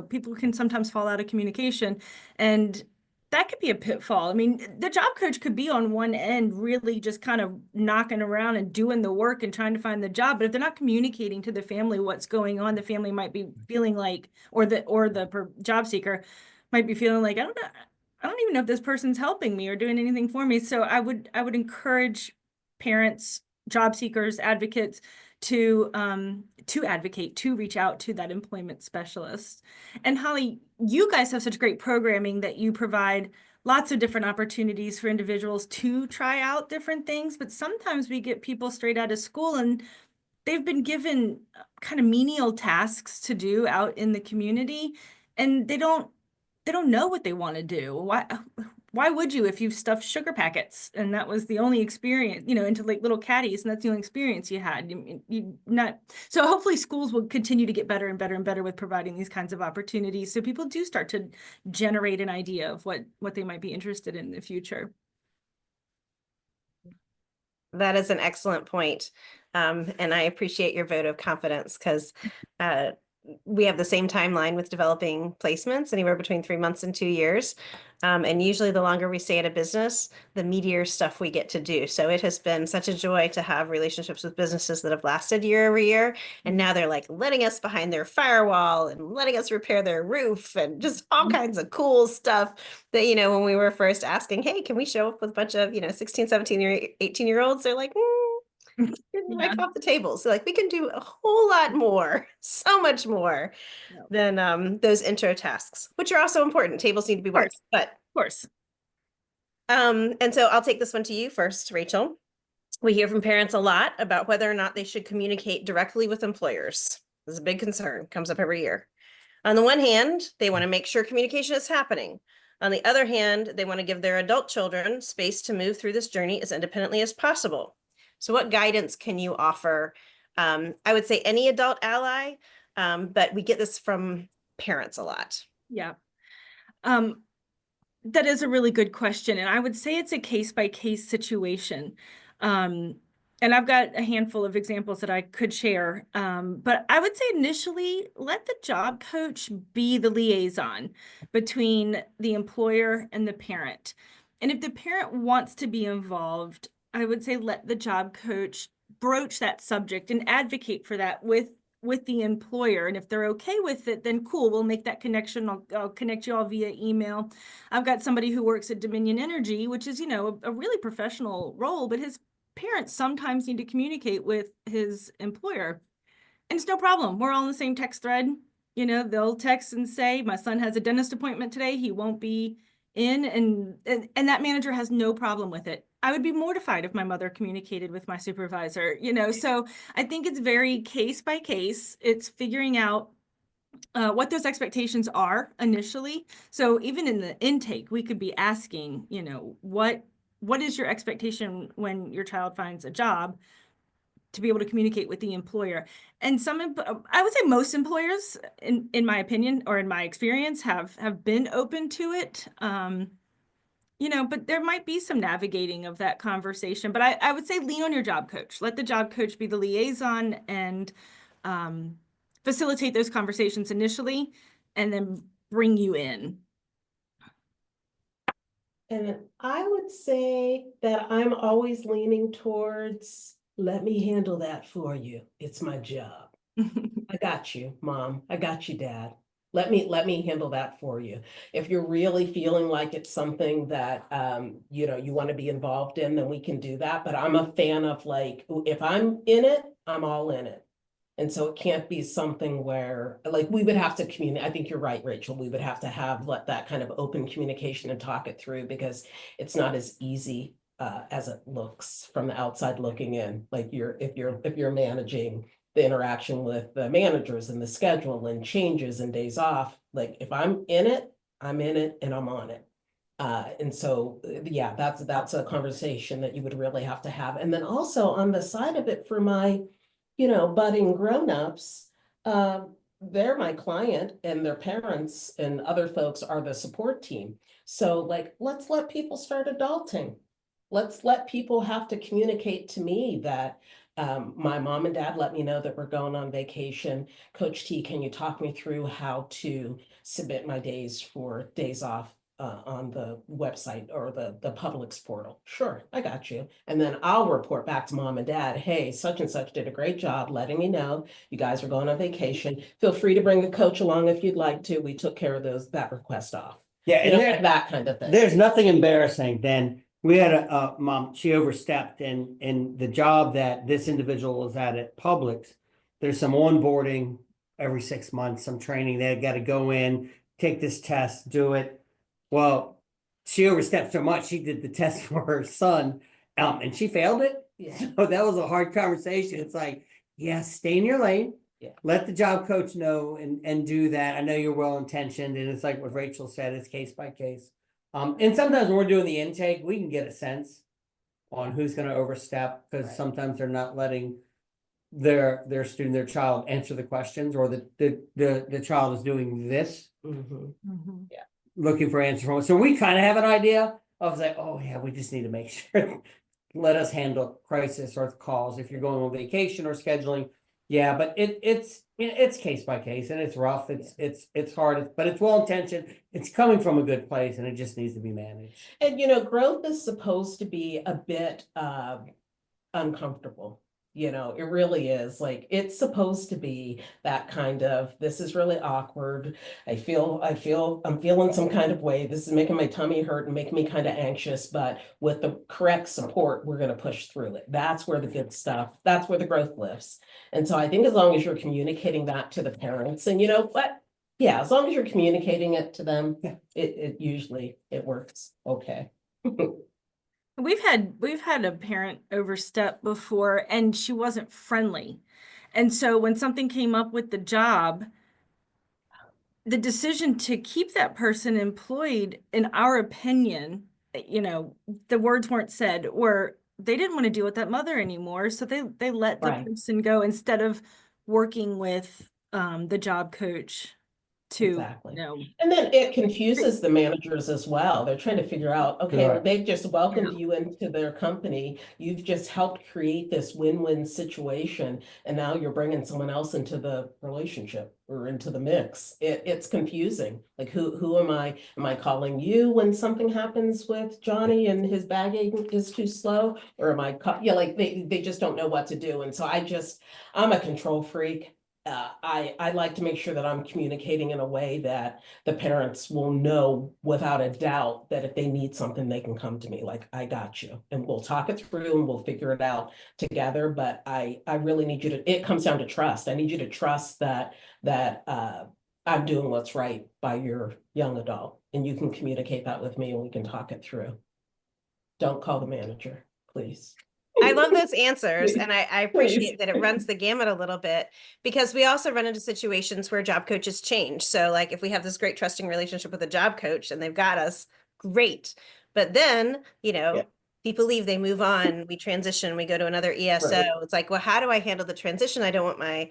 people can sometimes fall out of communication, and that could be a pitfall. I mean, the job coach could be on one end really just kind of knocking around and doing the work and trying to find the job, but if they're not communicating to the family what's going on, the family might be feeling like, or the job seeker might be feeling like, I don't even know if this person's helping me or doing anything for me. So I would encourage parents, job seekers, advocates to advocate, to reach out to that employment specialist. And Holly, you guys have such great programming that you provide lots of different opportunities for individuals to try out different things, but sometimes we get people straight out of school and they've been given kind of menial tasks to do out in the community, and they don't know what they want to do. Why would you if you've stuffed sugar packets and that was the only experience, into like little caddies, and that's the only experience you had? So hopefully schools will continue to get better and better and better with providing these kinds of opportunities, so people do start to generate an idea of what they might be interested in the future. That is an excellent point. And I appreciate your vote of confidence, because we have the same timeline with developing placements, anywhere between 3 months and 2 years. And usually the longer we stay at a business, the meatier stuff we get to do. So it has been such a joy to have relationships with businesses that have lasted year over year. And now they're like letting us behind their firewall and letting us repair their roof and just all kinds of cool stuff that, when we were first asking, hey, can we show up with a bunch of, 16, 17, or 18-year-olds? They're like, like off the table. So like we can do a whole lot more, so much more than those intro tasks, which are also important. Tables need to be worked, but of course. And so I'll take this one to you first, Rachel. We hear from parents a lot about whether or not they should communicate directly with employers. This is a big concern, comes up every year. On the one hand, they want to make sure communication is happening. On the other hand, they want to give their adult children space to move through this journey as independently as possible. So what guidance can you offer? I would say any adult ally, but we get this from parents a lot. Yeah. That is a really good question. And I would say it's a case-by-case situation. And I've got a handful of examples that I could share. But I would say initially, let the job coach be the liaison between the employer and the parent. And if the parent wants to be involved, I would say let the job coach broach that subject and advocate for that with the employer. And if they're okay with it, then cool, we'll make that connection. I'll connect you all via email. I've got somebody who works at Dominion Energy, which is, a really professional role, but his parents sometimes need to communicate with his employer. And it's no problem. We're all in the same text thread. They'll text and say, my son has a dentist appointment today. He won't be in. And that manager has no problem with it. I would be mortified if my mother communicated with my supervisor, so I think it's very case by case. It's figuring out what those expectations are initially. So even in the intake, we could be asking, what is your expectation when your child finds a job, to be able to communicate with the employer. And I would say most employers, in my opinion, or in my experience, have been open to it. But there might be some navigating of that conversation. But I would say lean on your job coach. Let the job coach be the liaison and facilitate those conversations initially, and then bring you in. And I would say that I'm always leaning towards, let me handle that for you. It's my job. I got you, Mom. I got you, Dad. Let me handle that for you. If you're really feeling like it's something that, you want to be involved in, then we can do that. But I'm a fan of like, if I'm in it, I'm all in it. And so it can't be something where like we would have to communicate. I think you're right, Rachel. We would have to have that kind of open communication and talk it through, because it's not as easy as it looks from the outside looking in. Like if you're managing the interaction with the managers and the schedule and changes and days off. Like if I'm in it and I'm on it. And so, yeah, that's a conversation that you would really have to have. And then also on the side of it for my, budding grownups, they're my client and their parents and other folks are the support team. So like, let's let people start adulting. Let's let people have to communicate to me that my mom and dad let me know that we're going on vacation. Coach T, can you talk me through how to submit my days for days off on the website or the Publix portal? Sure, I got you. And then I'll report back to mom and dad, hey, such and such did a great job letting me know you guys are going on vacation. Feel free to bring a coach along if you'd like to. We took care of that request off. Yeah, and Like that kind of thing. there's nothing embarrassing than we had a mom, she overstepped in the job that this individual was at Publix. There's some onboarding every 6 months, some training. They got to go in, take this test, do it. Well, she overstepped so much, she did the test for her son, and she failed it. Yeah. So that was a hard conversation. It's like, yeah, stay in your lane. Yeah. Let the job coach know and do that. I know you're well intentioned, and it's like what Rachel said, it's case by case. And sometimes when we're doing the intake, we can get a sense on who's going to overstep, because sometimes they're not letting their student, their child answer the questions, or the child is doing this, looking for answers from it. So we kind of have an idea of like, oh yeah, we just need to make sure, let us handle crisis or calls if you're going on vacation or scheduling. Yeah, but it's case by case, and it's rough. It's hard, but it's well intentioned. It's coming from a good place, and it just needs to be managed. And growth is supposed to be a bit uncomfortable. It really is. Like, it's supposed to be that kind of, this is really awkward. I'm feeling some kind of way. This is making my tummy hurt and making me kind of anxious, but with the correct support, we're going to push through it. That's where the good stuff, that's where the growth lives. And so I think as long as you're communicating that to the parents, and yeah, as long as you're communicating it to them, it usually works okay. We've had a parent overstep before, and she wasn't friendly. And so when something came up with the job, the decision to keep that person employed, in our opinion, the words weren't said, or they didn't want to deal with that mother anymore. So they let the person go instead of working with the job coach to Exactly. And then it confuses the managers as well. They're trying to figure out, okay, well, they've just welcomed you into their company. You've just helped create this win-win situation. And now you're bringing someone else into the relationship or into the mix. It's confusing. Like, who am I? Am I calling you when something happens with Johnny and his bagging is too slow? Or am I, like they just don't know what to do. And so I'm a control freak. I like to make sure that I'm communicating in a way that the parents will know without a doubt that if they need something, they can come to me. Like, I got you, and we'll talk it through and we'll figure it out together. But I really need you to, it comes down to trust. I need you to trust that I'm doing what's right by your young adult, and you can communicate that with me and we can talk it through. Don't call the manager, please. I love those answers, and I appreciate that it runs the gamut a little bit, because we also run into situations where job coaches change. So like, if we have this great trusting relationship with a job coach and they've got us, great. But then, people leave, they move on, we transition, we go to another ESO. Right. It's like, well, how do I handle the transition? I don't want my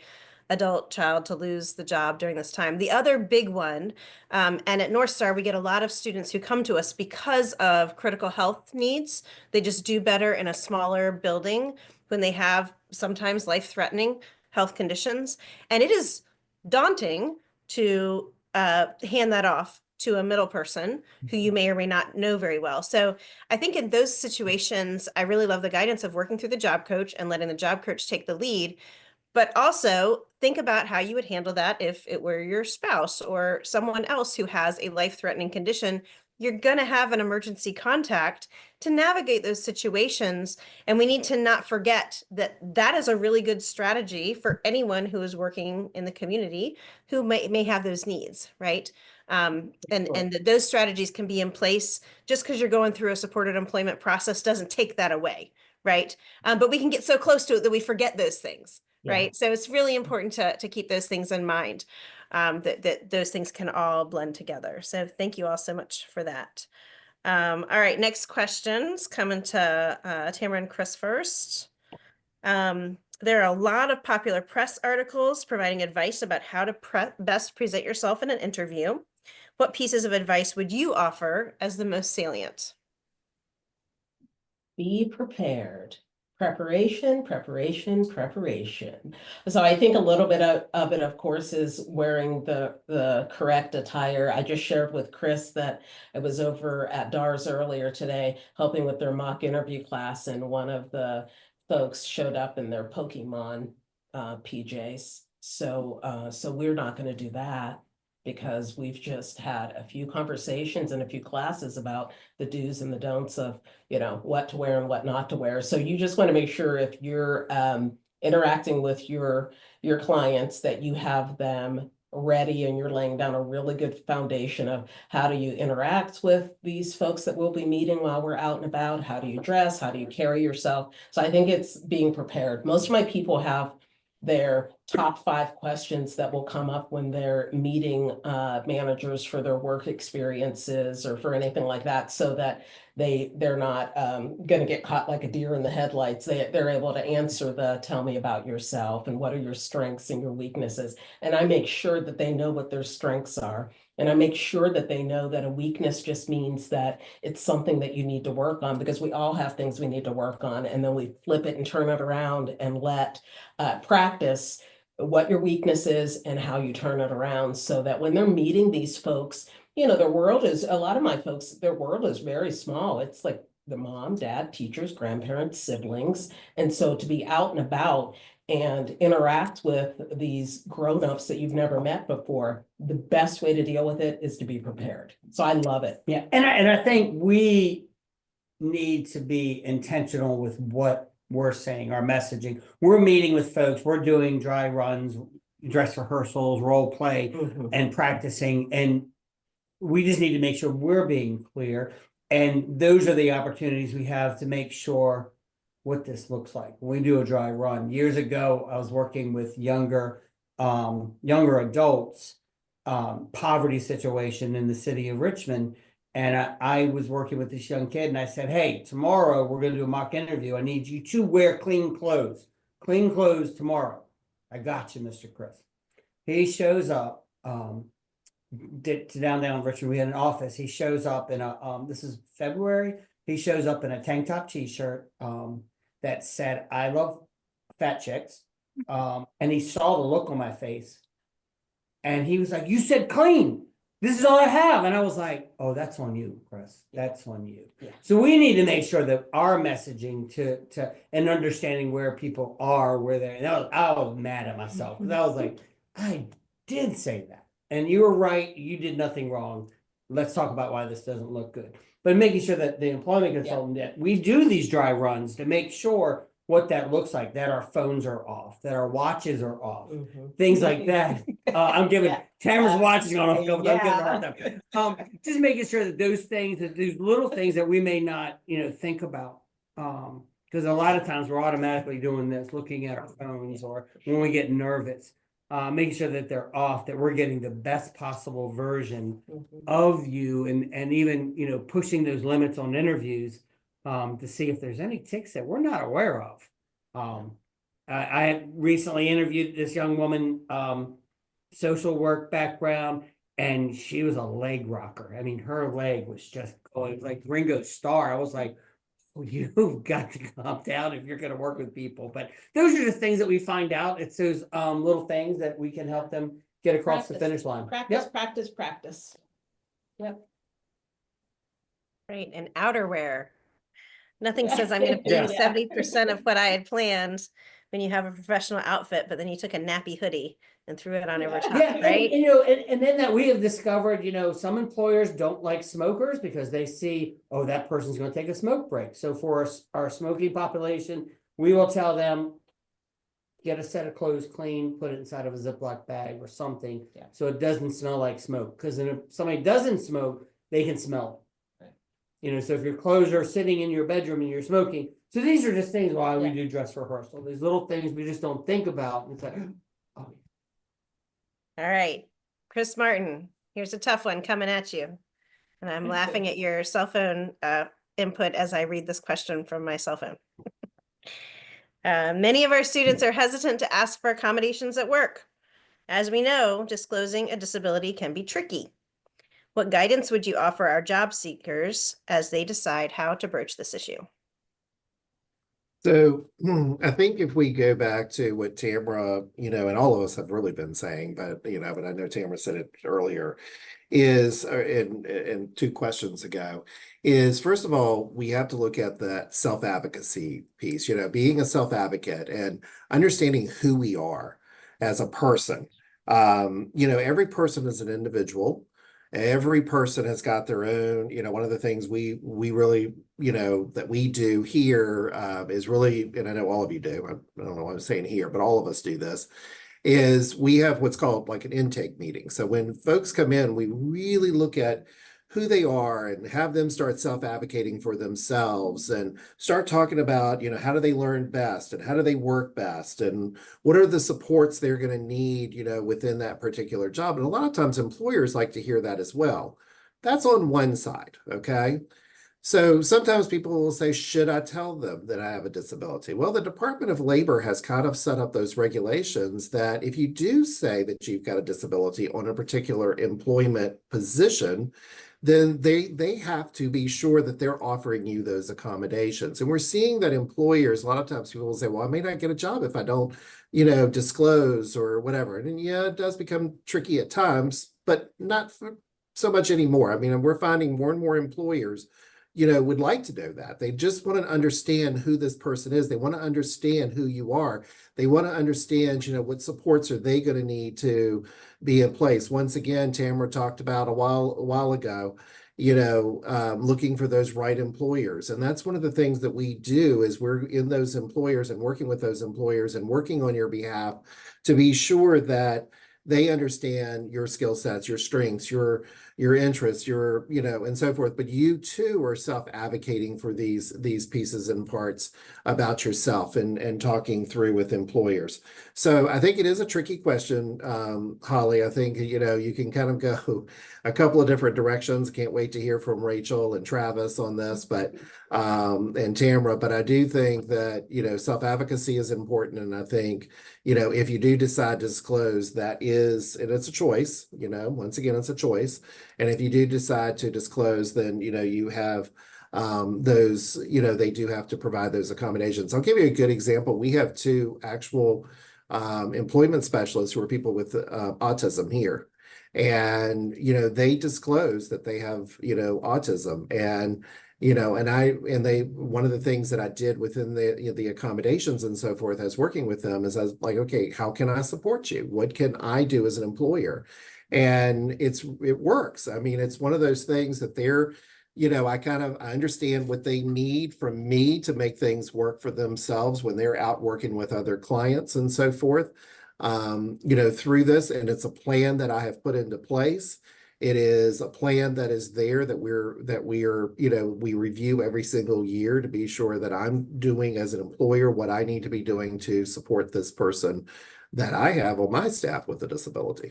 adult child to lose the job during this time. The other big one, and at Northstar, we get a lot of students who come to us because of critical health needs. They just do better in a smaller building when they have sometimes life-threatening health conditions. And it is daunting to hand that off to a middle person who you may or may not know very well. So I think in those situations, I really love the guidance of working through the job coach and letting the job coach take the lead. But also think about how you would handle that if it were your spouse or someone else who has a life-threatening condition. You're going to have an emergency contact to navigate those situations. And we need to not forget that that is a really good strategy for anyone who is working in the community who may have those needs, right? And those strategies can be in place. Just because you're going through a supported employment process doesn't take that away, right? But we can get so close to it that we forget those things. Yeah. right? So it's really important to keep those things in mind, that those things can all blend together. So thank you all so much for that. All right, next questions coming to Tamara and Chris first. There are a lot of popular press articles providing advice about how to best present yourself in an interview. What pieces of advice would you offer as the most salient? Be prepared. Preparation, preparation, preparation. So I think a little bit of it, of course, is wearing the correct attire. I just shared with Chris that I was over at DARS earlier today, helping with their mock interview class, and one of the folks showed up in their Pokemon PJs. So we're not going to do that, because we've just had a few conversations and a few classes about the do's and the don'ts of, what to wear and what not to wear. So you just want to make sure, if you're interacting with your clients, that you have them ready and you're laying down a really good foundation of how do you interact with these folks that we'll be meeting while we're out and about, how do you dress, how do you carry yourself. So I think it's being prepared. Most of my people have their top 5 questions that will come up when they're meeting managers for their work experiences or for anything like that, so that they're not going to get caught like a deer in the headlights. They're able to answer the tell me about yourself and what are your strengths and your weaknesses. And I make sure that they know what their strengths are. And I make sure that they know that a weakness just means that it's something that you need to work on, because we all have things we need to work on. And then we flip it and turn it around and let practice what your weakness is and how you turn it around, so that when they're meeting these folks, their world is, a lot of my folks, their world is very small. It's like the mom, dad, teachers, grandparents, siblings. And so to be out and about and interact with these grown-ups that you've never met before, the best way to deal with it is to be prepared. So I love it. Yeah, and I think we need to be intentional with what we're saying, our messaging. We're meeting with folks, we're doing dry runs, dress rehearsals, role play, and practicing, and we just need to make sure we're being clear. And those are the opportunities we have to make sure what this looks like when we do a dry run. Years ago, I was working with younger adults, poverty situation in the city of Richmond. And I was working with this young kid, and I said, hey, tomorrow we're going to do a mock interview. I need you to wear clean clothes tomorrow. I got you, Mr. Chris. He shows up, down Richmond. We had an office. He shows up in a, this is February. He shows up in a tank top t-shirt, that said, I love fat chicks. And he saw the look on my face, and he was like, you said clean. This is all I have. And I was like, oh, that's on you, Chris. That's on you. Yeah. So we need to make sure that our messaging to and understanding where people are, where they're, and I was mad at myself, because I was like, I did say that. And you were right. You did nothing wrong. Let's talk about why this doesn't look good. But making sure that the employment consultant, that we do these dry runs to make sure what that looks like, that our phones are off, that our watches are off, things like that. I'm giving Tamara's watch is going off, but I'm giving her a hard time. Just making sure that those things, that these little things that we may not, think about. Because a lot of times we're automatically doing this, looking at our phones, or when we get nervous, making sure that they're off, that we're getting the best possible version of you, and even, pushing those limits on interviews. To see if there's any tics that we're not aware of. I had recently interviewed this young woman, social work background, and she was a leg rocker. I mean, her leg was just going like Ringo Starr. I was like, well, you've got to calm down if you're going to work with people. But those are just things that we find out. It's those little things that we can help them get across the finish line. Practice. Yep. Right, and outerwear. Nothing says I'm going to pay you 70% of what I had planned when you have a professional outfit, but then you took a nappy hoodie and threw it on over top, right? And then that we have discovered, some employers don't like smokers because they see, oh, that person's going to take a smoke break. So for our smoking population, we will tell them, get a set of clothes clean, put it inside of a Ziploc bag or something, so it doesn't smell like smoke. Because if somebody doesn't smoke, they can smell it. So if your clothes are sitting in your bedroom and you're smoking. So these are just things why we Yeah. do dress rehearsal. These little things we just don't think about. It's like, oh. All right, Chris Martin, here's a tough one coming at you. And I'm laughing at your cell phone input as I read this question from my cell phone. Many of our students are hesitant to ask for accommodations at work. As we know, disclosing a disability can be tricky. What guidance would you offer our job seekers as they decide how to broach this issue? So I think if we go back to what Tamara, and all of us have really been saying, but I know Tamara said it earlier, is in 2 questions ago, is first of all, we have to look at that self-advocacy piece, being a self-advocate and understanding who we are as a person. Every person is an individual. Every person has got their own, one of the things we really, that we do here is really, and I know all of you do, I don't know what I'm saying here, but all of us do this, is we have what's called like an intake meeting. So when folks come in, we really look at who they are and have them start self-advocating for themselves and start talking about, how do they learn best and how do they work best and what are the supports they're going to need, within that particular job. And a lot of times employers like to hear that as well. That's on one side, okay? So sometimes people will say, should I tell them that I have a disability? Well, the Department of Labor has kind of set up those regulations that if you do say that you've got a disability on a particular employment position, then they have to be sure that they're offering you those accommodations. And we're seeing that employers, a lot of times people will say, well, I may not get a job if I don't, disclose or whatever. And yeah, it does become tricky at times, but not so much anymore. I mean, we're finding more and more employers would like to do that. They just want to understand who this person is. They want to understand who you are. They want to understand, what supports are they going to need to be in place. Once again, Tamara talked about a while ago, looking for those right employers. And that's one of the things that we do is we're in those employers and working with those employers and working on your behalf to be sure that they understand your skill sets, your strengths, your interests, and so forth. But you too are self-advocating for these pieces and parts about yourself and talking through with employers. So I think it is a tricky question, Holly. I think, you can kind of go a couple of different directions. Can't wait to hear from Rachel and Travis on this, but and Tamara. But I do think that, self-advocacy is important. And I think, if you do decide to disclose, and it's a choice, once again, it's a choice. And if you do decide to disclose, then, you have those, they do have to provide those accommodations. I'll give you a good example. We have 2 actual employment specialists who are people with autism here. And, they disclose that they have, autism. And one of the things that I did within the accommodations and so forth as working with them is I was like, okay, how can I support you? What can I do as an employer? And it works. I mean, it's one of those things that they're, I understand what they need from me to make things work for themselves when they're out working with other clients and so forth, through this. And it's a plan that I have put into place. It is a plan that is there that we are, we review every single year to be sure that I'm doing as an employer what I need to be doing to support this person that I have on my staff with a disability.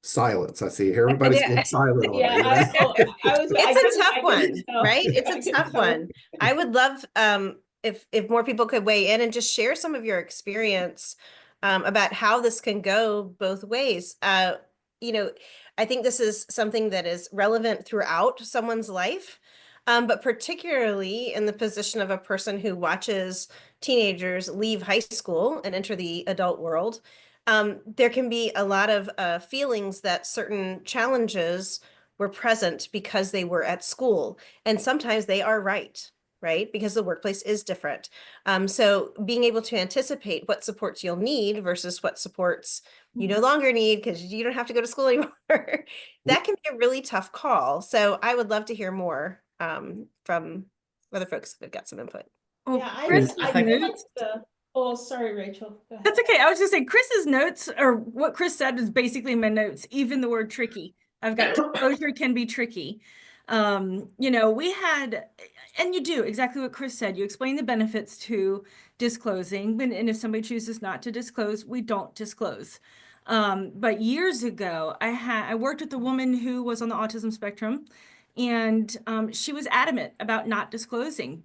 Silence. I see everybody's going silent on me. It's a tough one, right? It's a tough one. I would love if more people could weigh in and just share some of your experience about how this can go both ways. I think this is something that is relevant throughout someone's life, but particularly in the position of a person who watches teenagers leave high school and enter the adult world. There can be a lot of feelings that certain challenges were present because they were at school, and sometimes they are right? Because the workplace is different. So being able to anticipate what supports you'll need versus what supports you no longer need because you don't have to go to school anymore, that can be a really tough call. So I would love to hear more from other folks that have got some input. Yeah, I feel like oh, sorry, Rachel. That's okay. I was just saying Chris's notes, or what Chris said, was basically my notes, even the word tricky. I've got disclosure can be tricky. You know, we had, and you do exactly what Chris said. You explain the benefits to disclosing, and if somebody chooses not to disclose, we don't disclose. But years ago, I worked with a woman who was on the autism spectrum, and she was adamant about not disclosing.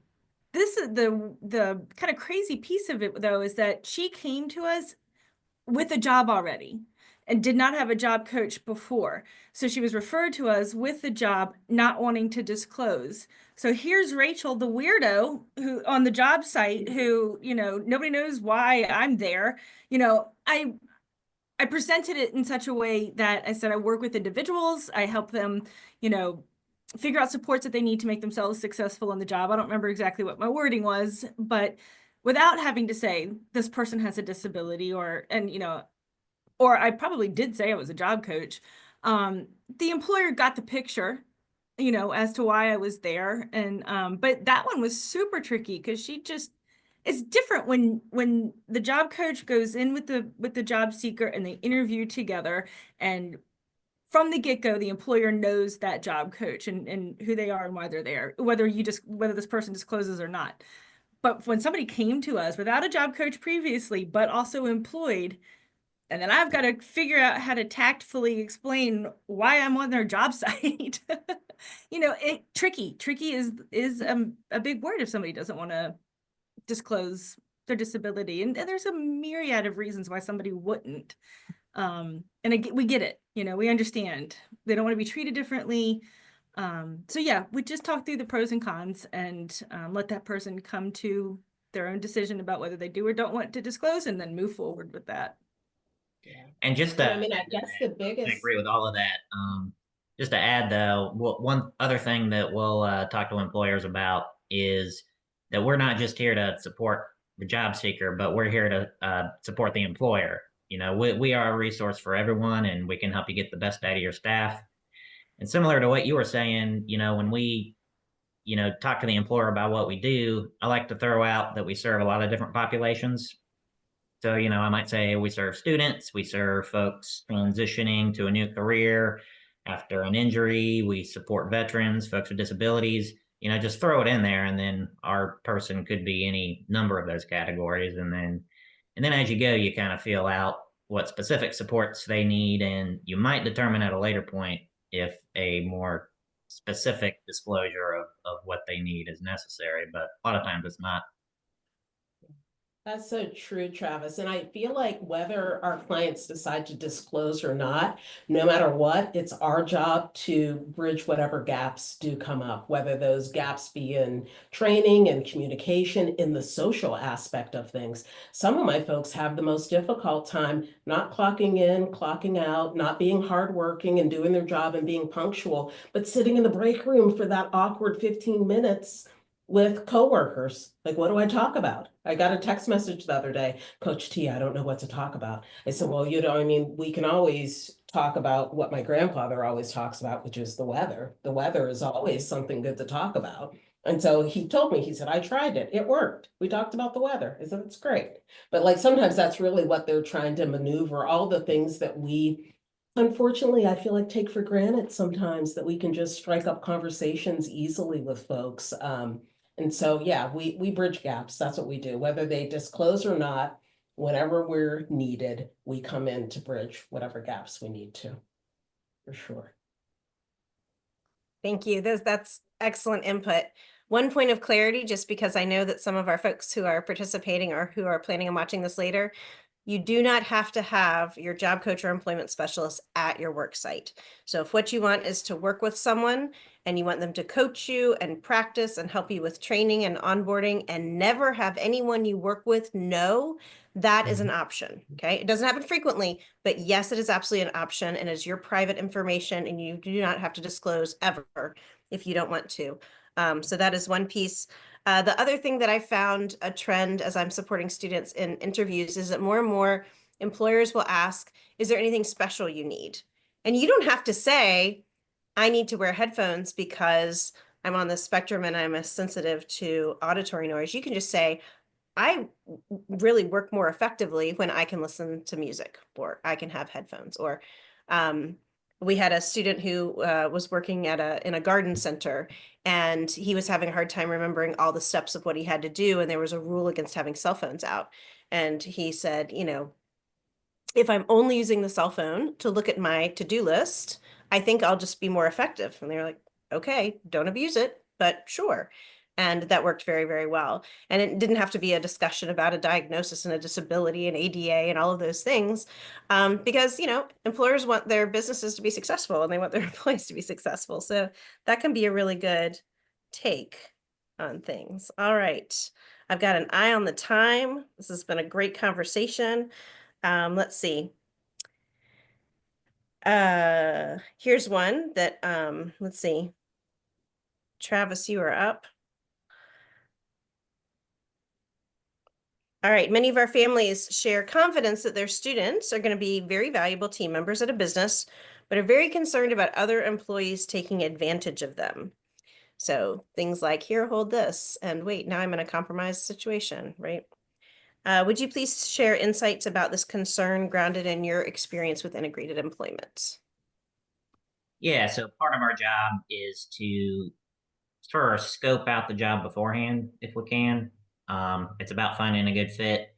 This is the kind of crazy piece of it, though, is that she came to us with a job already and did not have a job coach before. So she was referred to us with the job, not wanting to disclose. So here's Rachel, the weirdo who on the job site who, you know, nobody knows why I'm there. You know, I presented it in such a way that I said, I work with individuals. I help them, you know, figure out supports that they need to make themselves successful in the job. I don't remember exactly what my wording was, but without having to say this person has a disability and, you know, or I probably did say I was a job coach. The employer got the picture, you know, as to why I was there. And, but that one was super tricky because it's different when the job coach goes in with the job seeker and they interview together, and from the get-go, the employer knows that job coach and who they are and why they're there, whether this person discloses or not. But when somebody came to us without a job coach previously, but also employed, and then I've got to figure out how to tactfully explain why I'm on their job site. You know, tricky is a big word if somebody doesn't want to disclose their disability. And there's a myriad of reasons why somebody wouldn't. And we get it, you know, we understand they don't want to be treated differently. So yeah, we just talk through the pros and cons and let that person come to their own decision about whether they do or don't want to disclose, and then move forward with that. And just But to, I mean, I guess the I biggest, agree with all of that. Just to add though, one other thing that we'll talk to employers about is that we're not just here to support the job seeker, but we're here to support the employer. You know, we are a resource for everyone, and we can help you get the best out of your staff. And similar to what you were saying, you know, when we, you know, talk to the employer about what we do, I like to throw out that we serve a lot of different populations. So, you know, I might say we serve students, we serve folks transitioning to a new career after an injury, we support veterans, folks with disabilities, you know, just throw it in there, and then our person could be any number of those categories. And then as you go, you kind of feel out what specific supports they need, and you might determine at a later point if a more specific disclosure of what they need is necessary, but a lot of times it's not. that's so true, Travis. And I feel like whether our clients decide to disclose or not, no matter what, it's our job to bridge whatever gaps do come up, whether those gaps be in training and communication, in the social aspect of things. Some of my folks have the most difficult time not clocking in, clocking out, not being hardworking and doing their job and being punctual, but sitting in the break room for that awkward 15 minutes with coworkers. Like, what do I talk about? I got a text message the other day, Coach T, I don't know what to talk about. I said, well, you know, I mean, we can always talk about what my grandfather always talks about, which is the weather. The weather is always something good to talk about. And so he told me, he said, I tried it. It worked. We talked about the weather. I said, it's great. But like, sometimes that's really what they're trying to maneuver, all the things that we, unfortunately, I feel like take for granted sometimes, that we can just strike up conversations easily with folks. And so, yeah, we bridge gaps. That's what we do, whether they disclose or not. Whenever we're needed, we come in to bridge whatever gaps we need to, for sure. Thank you. That's excellent input. One point of clarity, just because I know that some of our folks who are participating or who are planning on watching this later, you do not have to have your job coach or employment specialist at your work site. So if what you want is to work with someone and you want them to coach you and practice and help you with training and onboarding, and never have anyone you work with know, that is an option. Okay. It doesn't happen frequently, but yes, it is absolutely an option, and it is your private information, and you do not have to disclose ever if you don't want to. So that is one piece. The other thing that I found a trend as I'm supporting students in interviews is that more and more employers will ask, is there anything special you need? And you don't have to say, I need to wear headphones because I'm on the spectrum and I'm sensitive to auditory noise. You can just say, I really work more effectively when I can listen to music, or I can have headphones, or we had a student who was working at in a garden center, and he was having a hard time remembering all the steps of what he had to do, and there was a rule against having cell phones out. And he said, you know, if I'm only using the cell phone to look at my to-do list, I think I'll just be more effective. And they were like, okay, don't abuse it, but sure. And that worked very, very well. And it didn't have to be a discussion about a diagnosis and a disability and ADA and all of those things, because, you know, employers want their businesses to be successful and they want their employees to be successful. So that can be a really good take on things. All right. I've got an eye on the time. This has been a great conversation. Let's see. Here's one that, let's see. Travis, you are up. All right, many of our families share confidence that their students are going to be very valuable team members at a business, but are very concerned about other employees taking advantage of them. So things like, here, hold this, and wait, now I'm in a compromised situation, right? Would you please share insights about this concern grounded in your experience with integrated employment? Yeah, so part of our job is to first scope out the job beforehand if we can. It's about finding a good fit.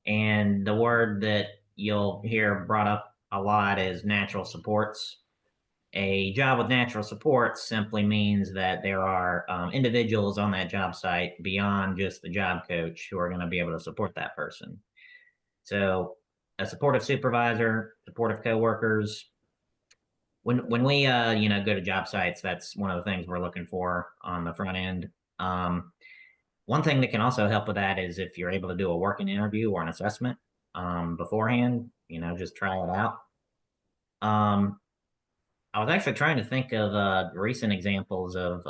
And the word that you'll hear brought up a lot is natural supports. A job with natural supports simply means that there are individuals on that job site beyond just the job coach who are going to be able to support that person. So a supportive supervisor, supportive coworkers. When we you know, go to job sites, that's one of the things we're looking for on the front end. One thing that can also help with that is if you're able to do a working interview or an assessment beforehand, you know, just try it out. I was actually trying to think of recent examples of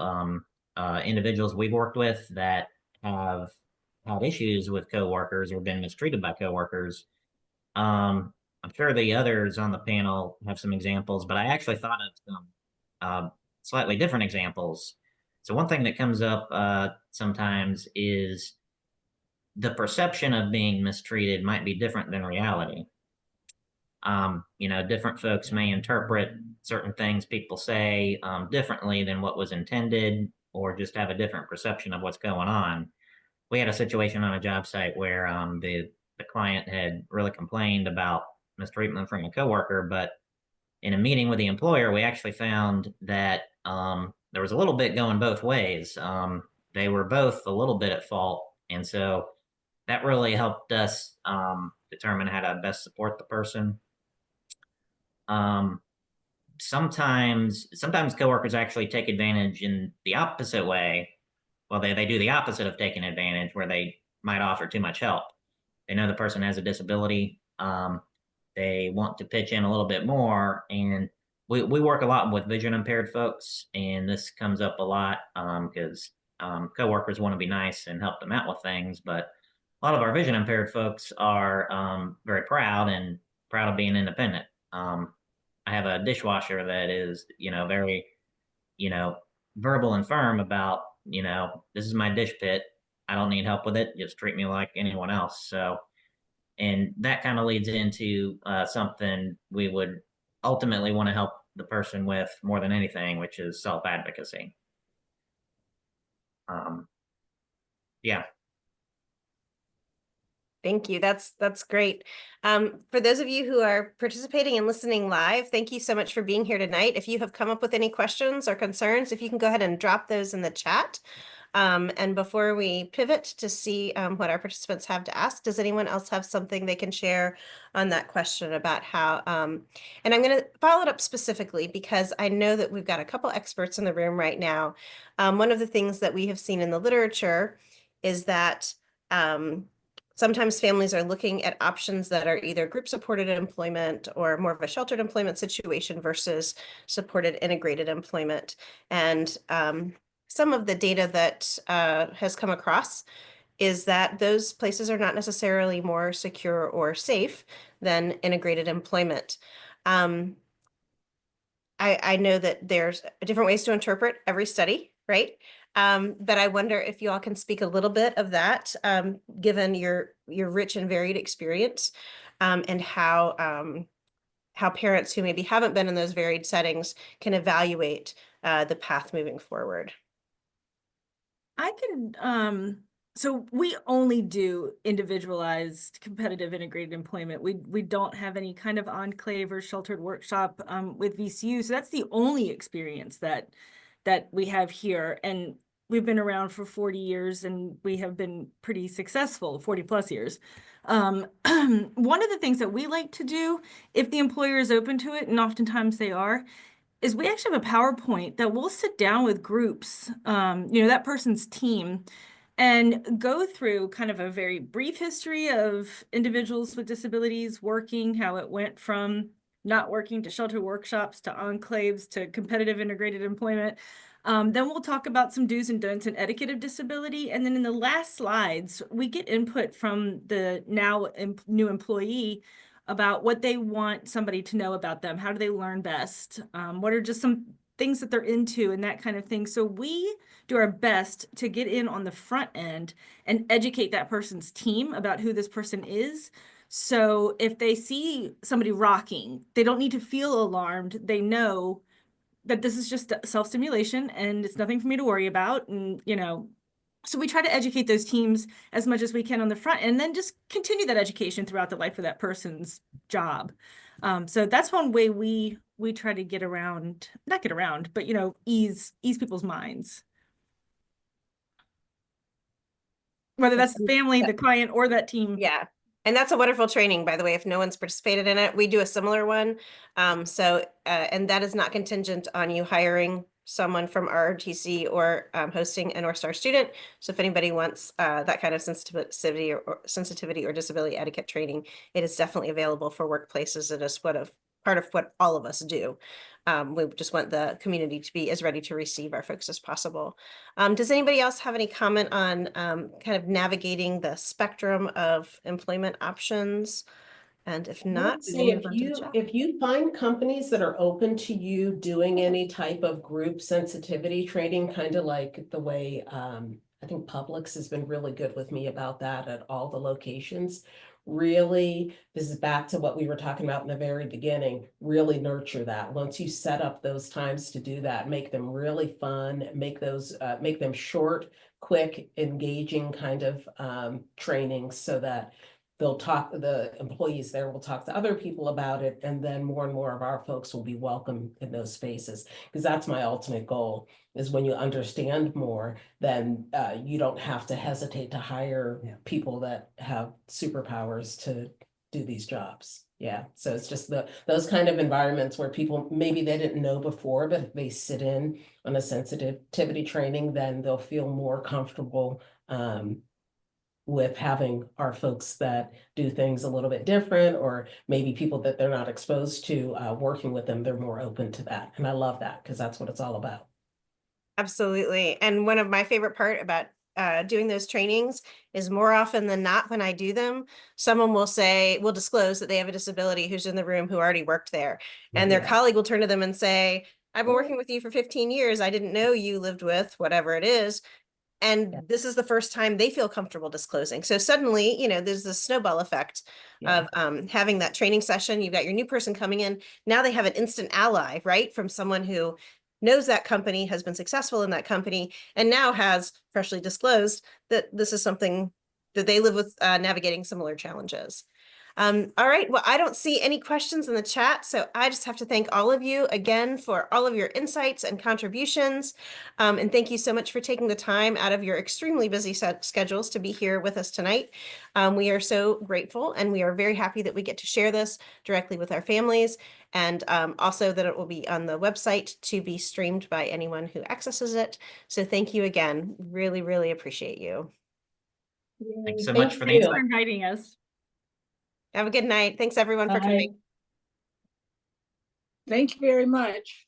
individuals we've worked with that have had issues with coworkers or been mistreated by coworkers. I'm sure the others on the panel have some examples, but I actually thought of some slightly different examples. So one thing that comes up sometimes is the perception of being mistreated might be different than reality. You know, different folks may interpret certain things people say differently than what was intended, or just have a different perception of what's going on. We had a situation on a job site where the client had really complained about mistreatment from a coworker, but in a meeting with the employer, we actually found that there was a little bit going both ways. They were both a little bit at fault, and so that really helped us determine how to best support the person. Sometimes coworkers actually take advantage in the opposite way. Well, they do the opposite of taking advantage, where they might offer too much help. They know the person has a disability. They want to pitch in a little bit more. And we work a lot with vision impaired folks, and this comes up a lot because coworkers want to be nice and help them out with things. But a lot of our vision impaired folks are very proud of being independent. I have a dishwasher that is, you know, very, you know, verbal and firm about, you know, this is my dish pit. I don't need help with it. Just treat me like anyone else. So, and that kind of leads into something we would ultimately want to help the person with more than anything, which is self-advocacy. Yeah. Thank you. That's great. For those of you who are participating and listening live, thank you so much for being here tonight. If you have come up with any questions or concerns, if you can go ahead and drop those in the chat. And before we pivot to see what our participants have to ask, does anyone else have something they can share on that question about how, and I'm going to follow it up specifically because I know that we've got a couple experts in the room right now. One of the things that we have seen in the literature is that sometimes families are looking at options that are either group supported employment or more of a sheltered employment situation versus supported integrated employment. And some of the data that has come across is that those places are not necessarily more secure or safe than integrated employment. I know that there's different ways to interpret every study, right? But I wonder if you all can speak a little bit of that, given your rich and varied experience, and how how parents who maybe haven't been in those varied settings can evaluate the path moving forward. I can, so we only do individualized competitive integrated employment. We don't have any kind of enclave or sheltered workshop with VCU. So that's the only experience that we have here. And we've been around for 40 years and we have been pretty successful, 40 plus years. One of the things that we like to do, if the employer is open to it, and oftentimes they are, is we actually have a PowerPoint that we'll sit down with groups, that person's team, and go through kind of a very brief history of individuals with disabilities working, how it went from not working to shelter workshops to enclaves to competitive integrated employment. Then we'll talk about some do's and don'ts and etiquette of disability. And then in the last slides, we get input from the new employee about what they want somebody to know about them. How do they learn best? What are just some things that they're into and that kind of thing. So we do our best to get in on the front end and educate that person's team about who this person is. So if they see somebody rocking, they don't need to feel alarmed. They know that this is just self-stimulation and it's nothing for me to worry about. And, so we try to educate those teams as much as we can on the front and then just continue that education throughout the life of that person's job. So that's one way we try to not get around, but, ease people's minds. Whether that's the family, the client, or that team. Yeah. And that's a wonderful training, by the way, if no one's participated in it. We do a similar one. And that is not contingent on you hiring someone from ROTC or hosting a Northstar student. So if anybody wants that kind of sensitivity or disability etiquette training, it is definitely available for workplaces. It is part of what all of us do. We just want the community to be as ready to receive our folks as possible. Does anybody else have any comment on kind of navigating the spectrum of employment options? And if not, we will move on to the chat. If you find companies that are open to you doing any type of group sensitivity training, kind of like the way I think Publix has been really good with me about that at all the locations. Really, this is back to what we were talking about in the very beginning, really nurture that. Once you set up those times to do that, make them really fun, make them short, quick, engaging kind of trainings so that the employees there will talk to other people about it, and then more and more of our folks will be welcome in those spaces. Because that's my ultimate goal, is when you understand more, then you don't have to hesitate to hire people that have superpowers to do these jobs. Yeah, so it's just those kind of environments where people, maybe they didn't know before, but if they sit in on a sensitivity training, then they'll feel more comfortable with having our folks that do things a little bit different, or maybe people that they're not exposed to, working with them, they're more open to that. And I love that, because that's what it's all about. Absolutely. And one of my favorite part about doing those trainings is more often than not, when I do them, someone will disclose that they have a disability who's in the room who already worked there. And their colleague will turn to them and say, I've been working with you for 15 years. I didn't know you lived with whatever it is. And this is the first time they feel comfortable disclosing. So suddenly, there's this snowball effect of having that training session. You've got your new person coming in. Now they have an instant ally, right? From someone who knows that company, has been successful in that company, and now has freshly disclosed that this is something that they live with, navigating similar challenges. All right, well, I don't see any questions in the chat, so I just have to thank all of you again for all of your insights and contributions. And thank you so much for taking the time out of your extremely busy schedules to be here with us tonight. We are so grateful, and we are very happy that we get to share this directly with our families, and also that it will be on the website to be streamed by anyone who accesses it. So thank you again. Really, really appreciate you. Thanks so much for the Thanks for inviting us. Have a good night. Thanks everyone for coming. Thank you very much.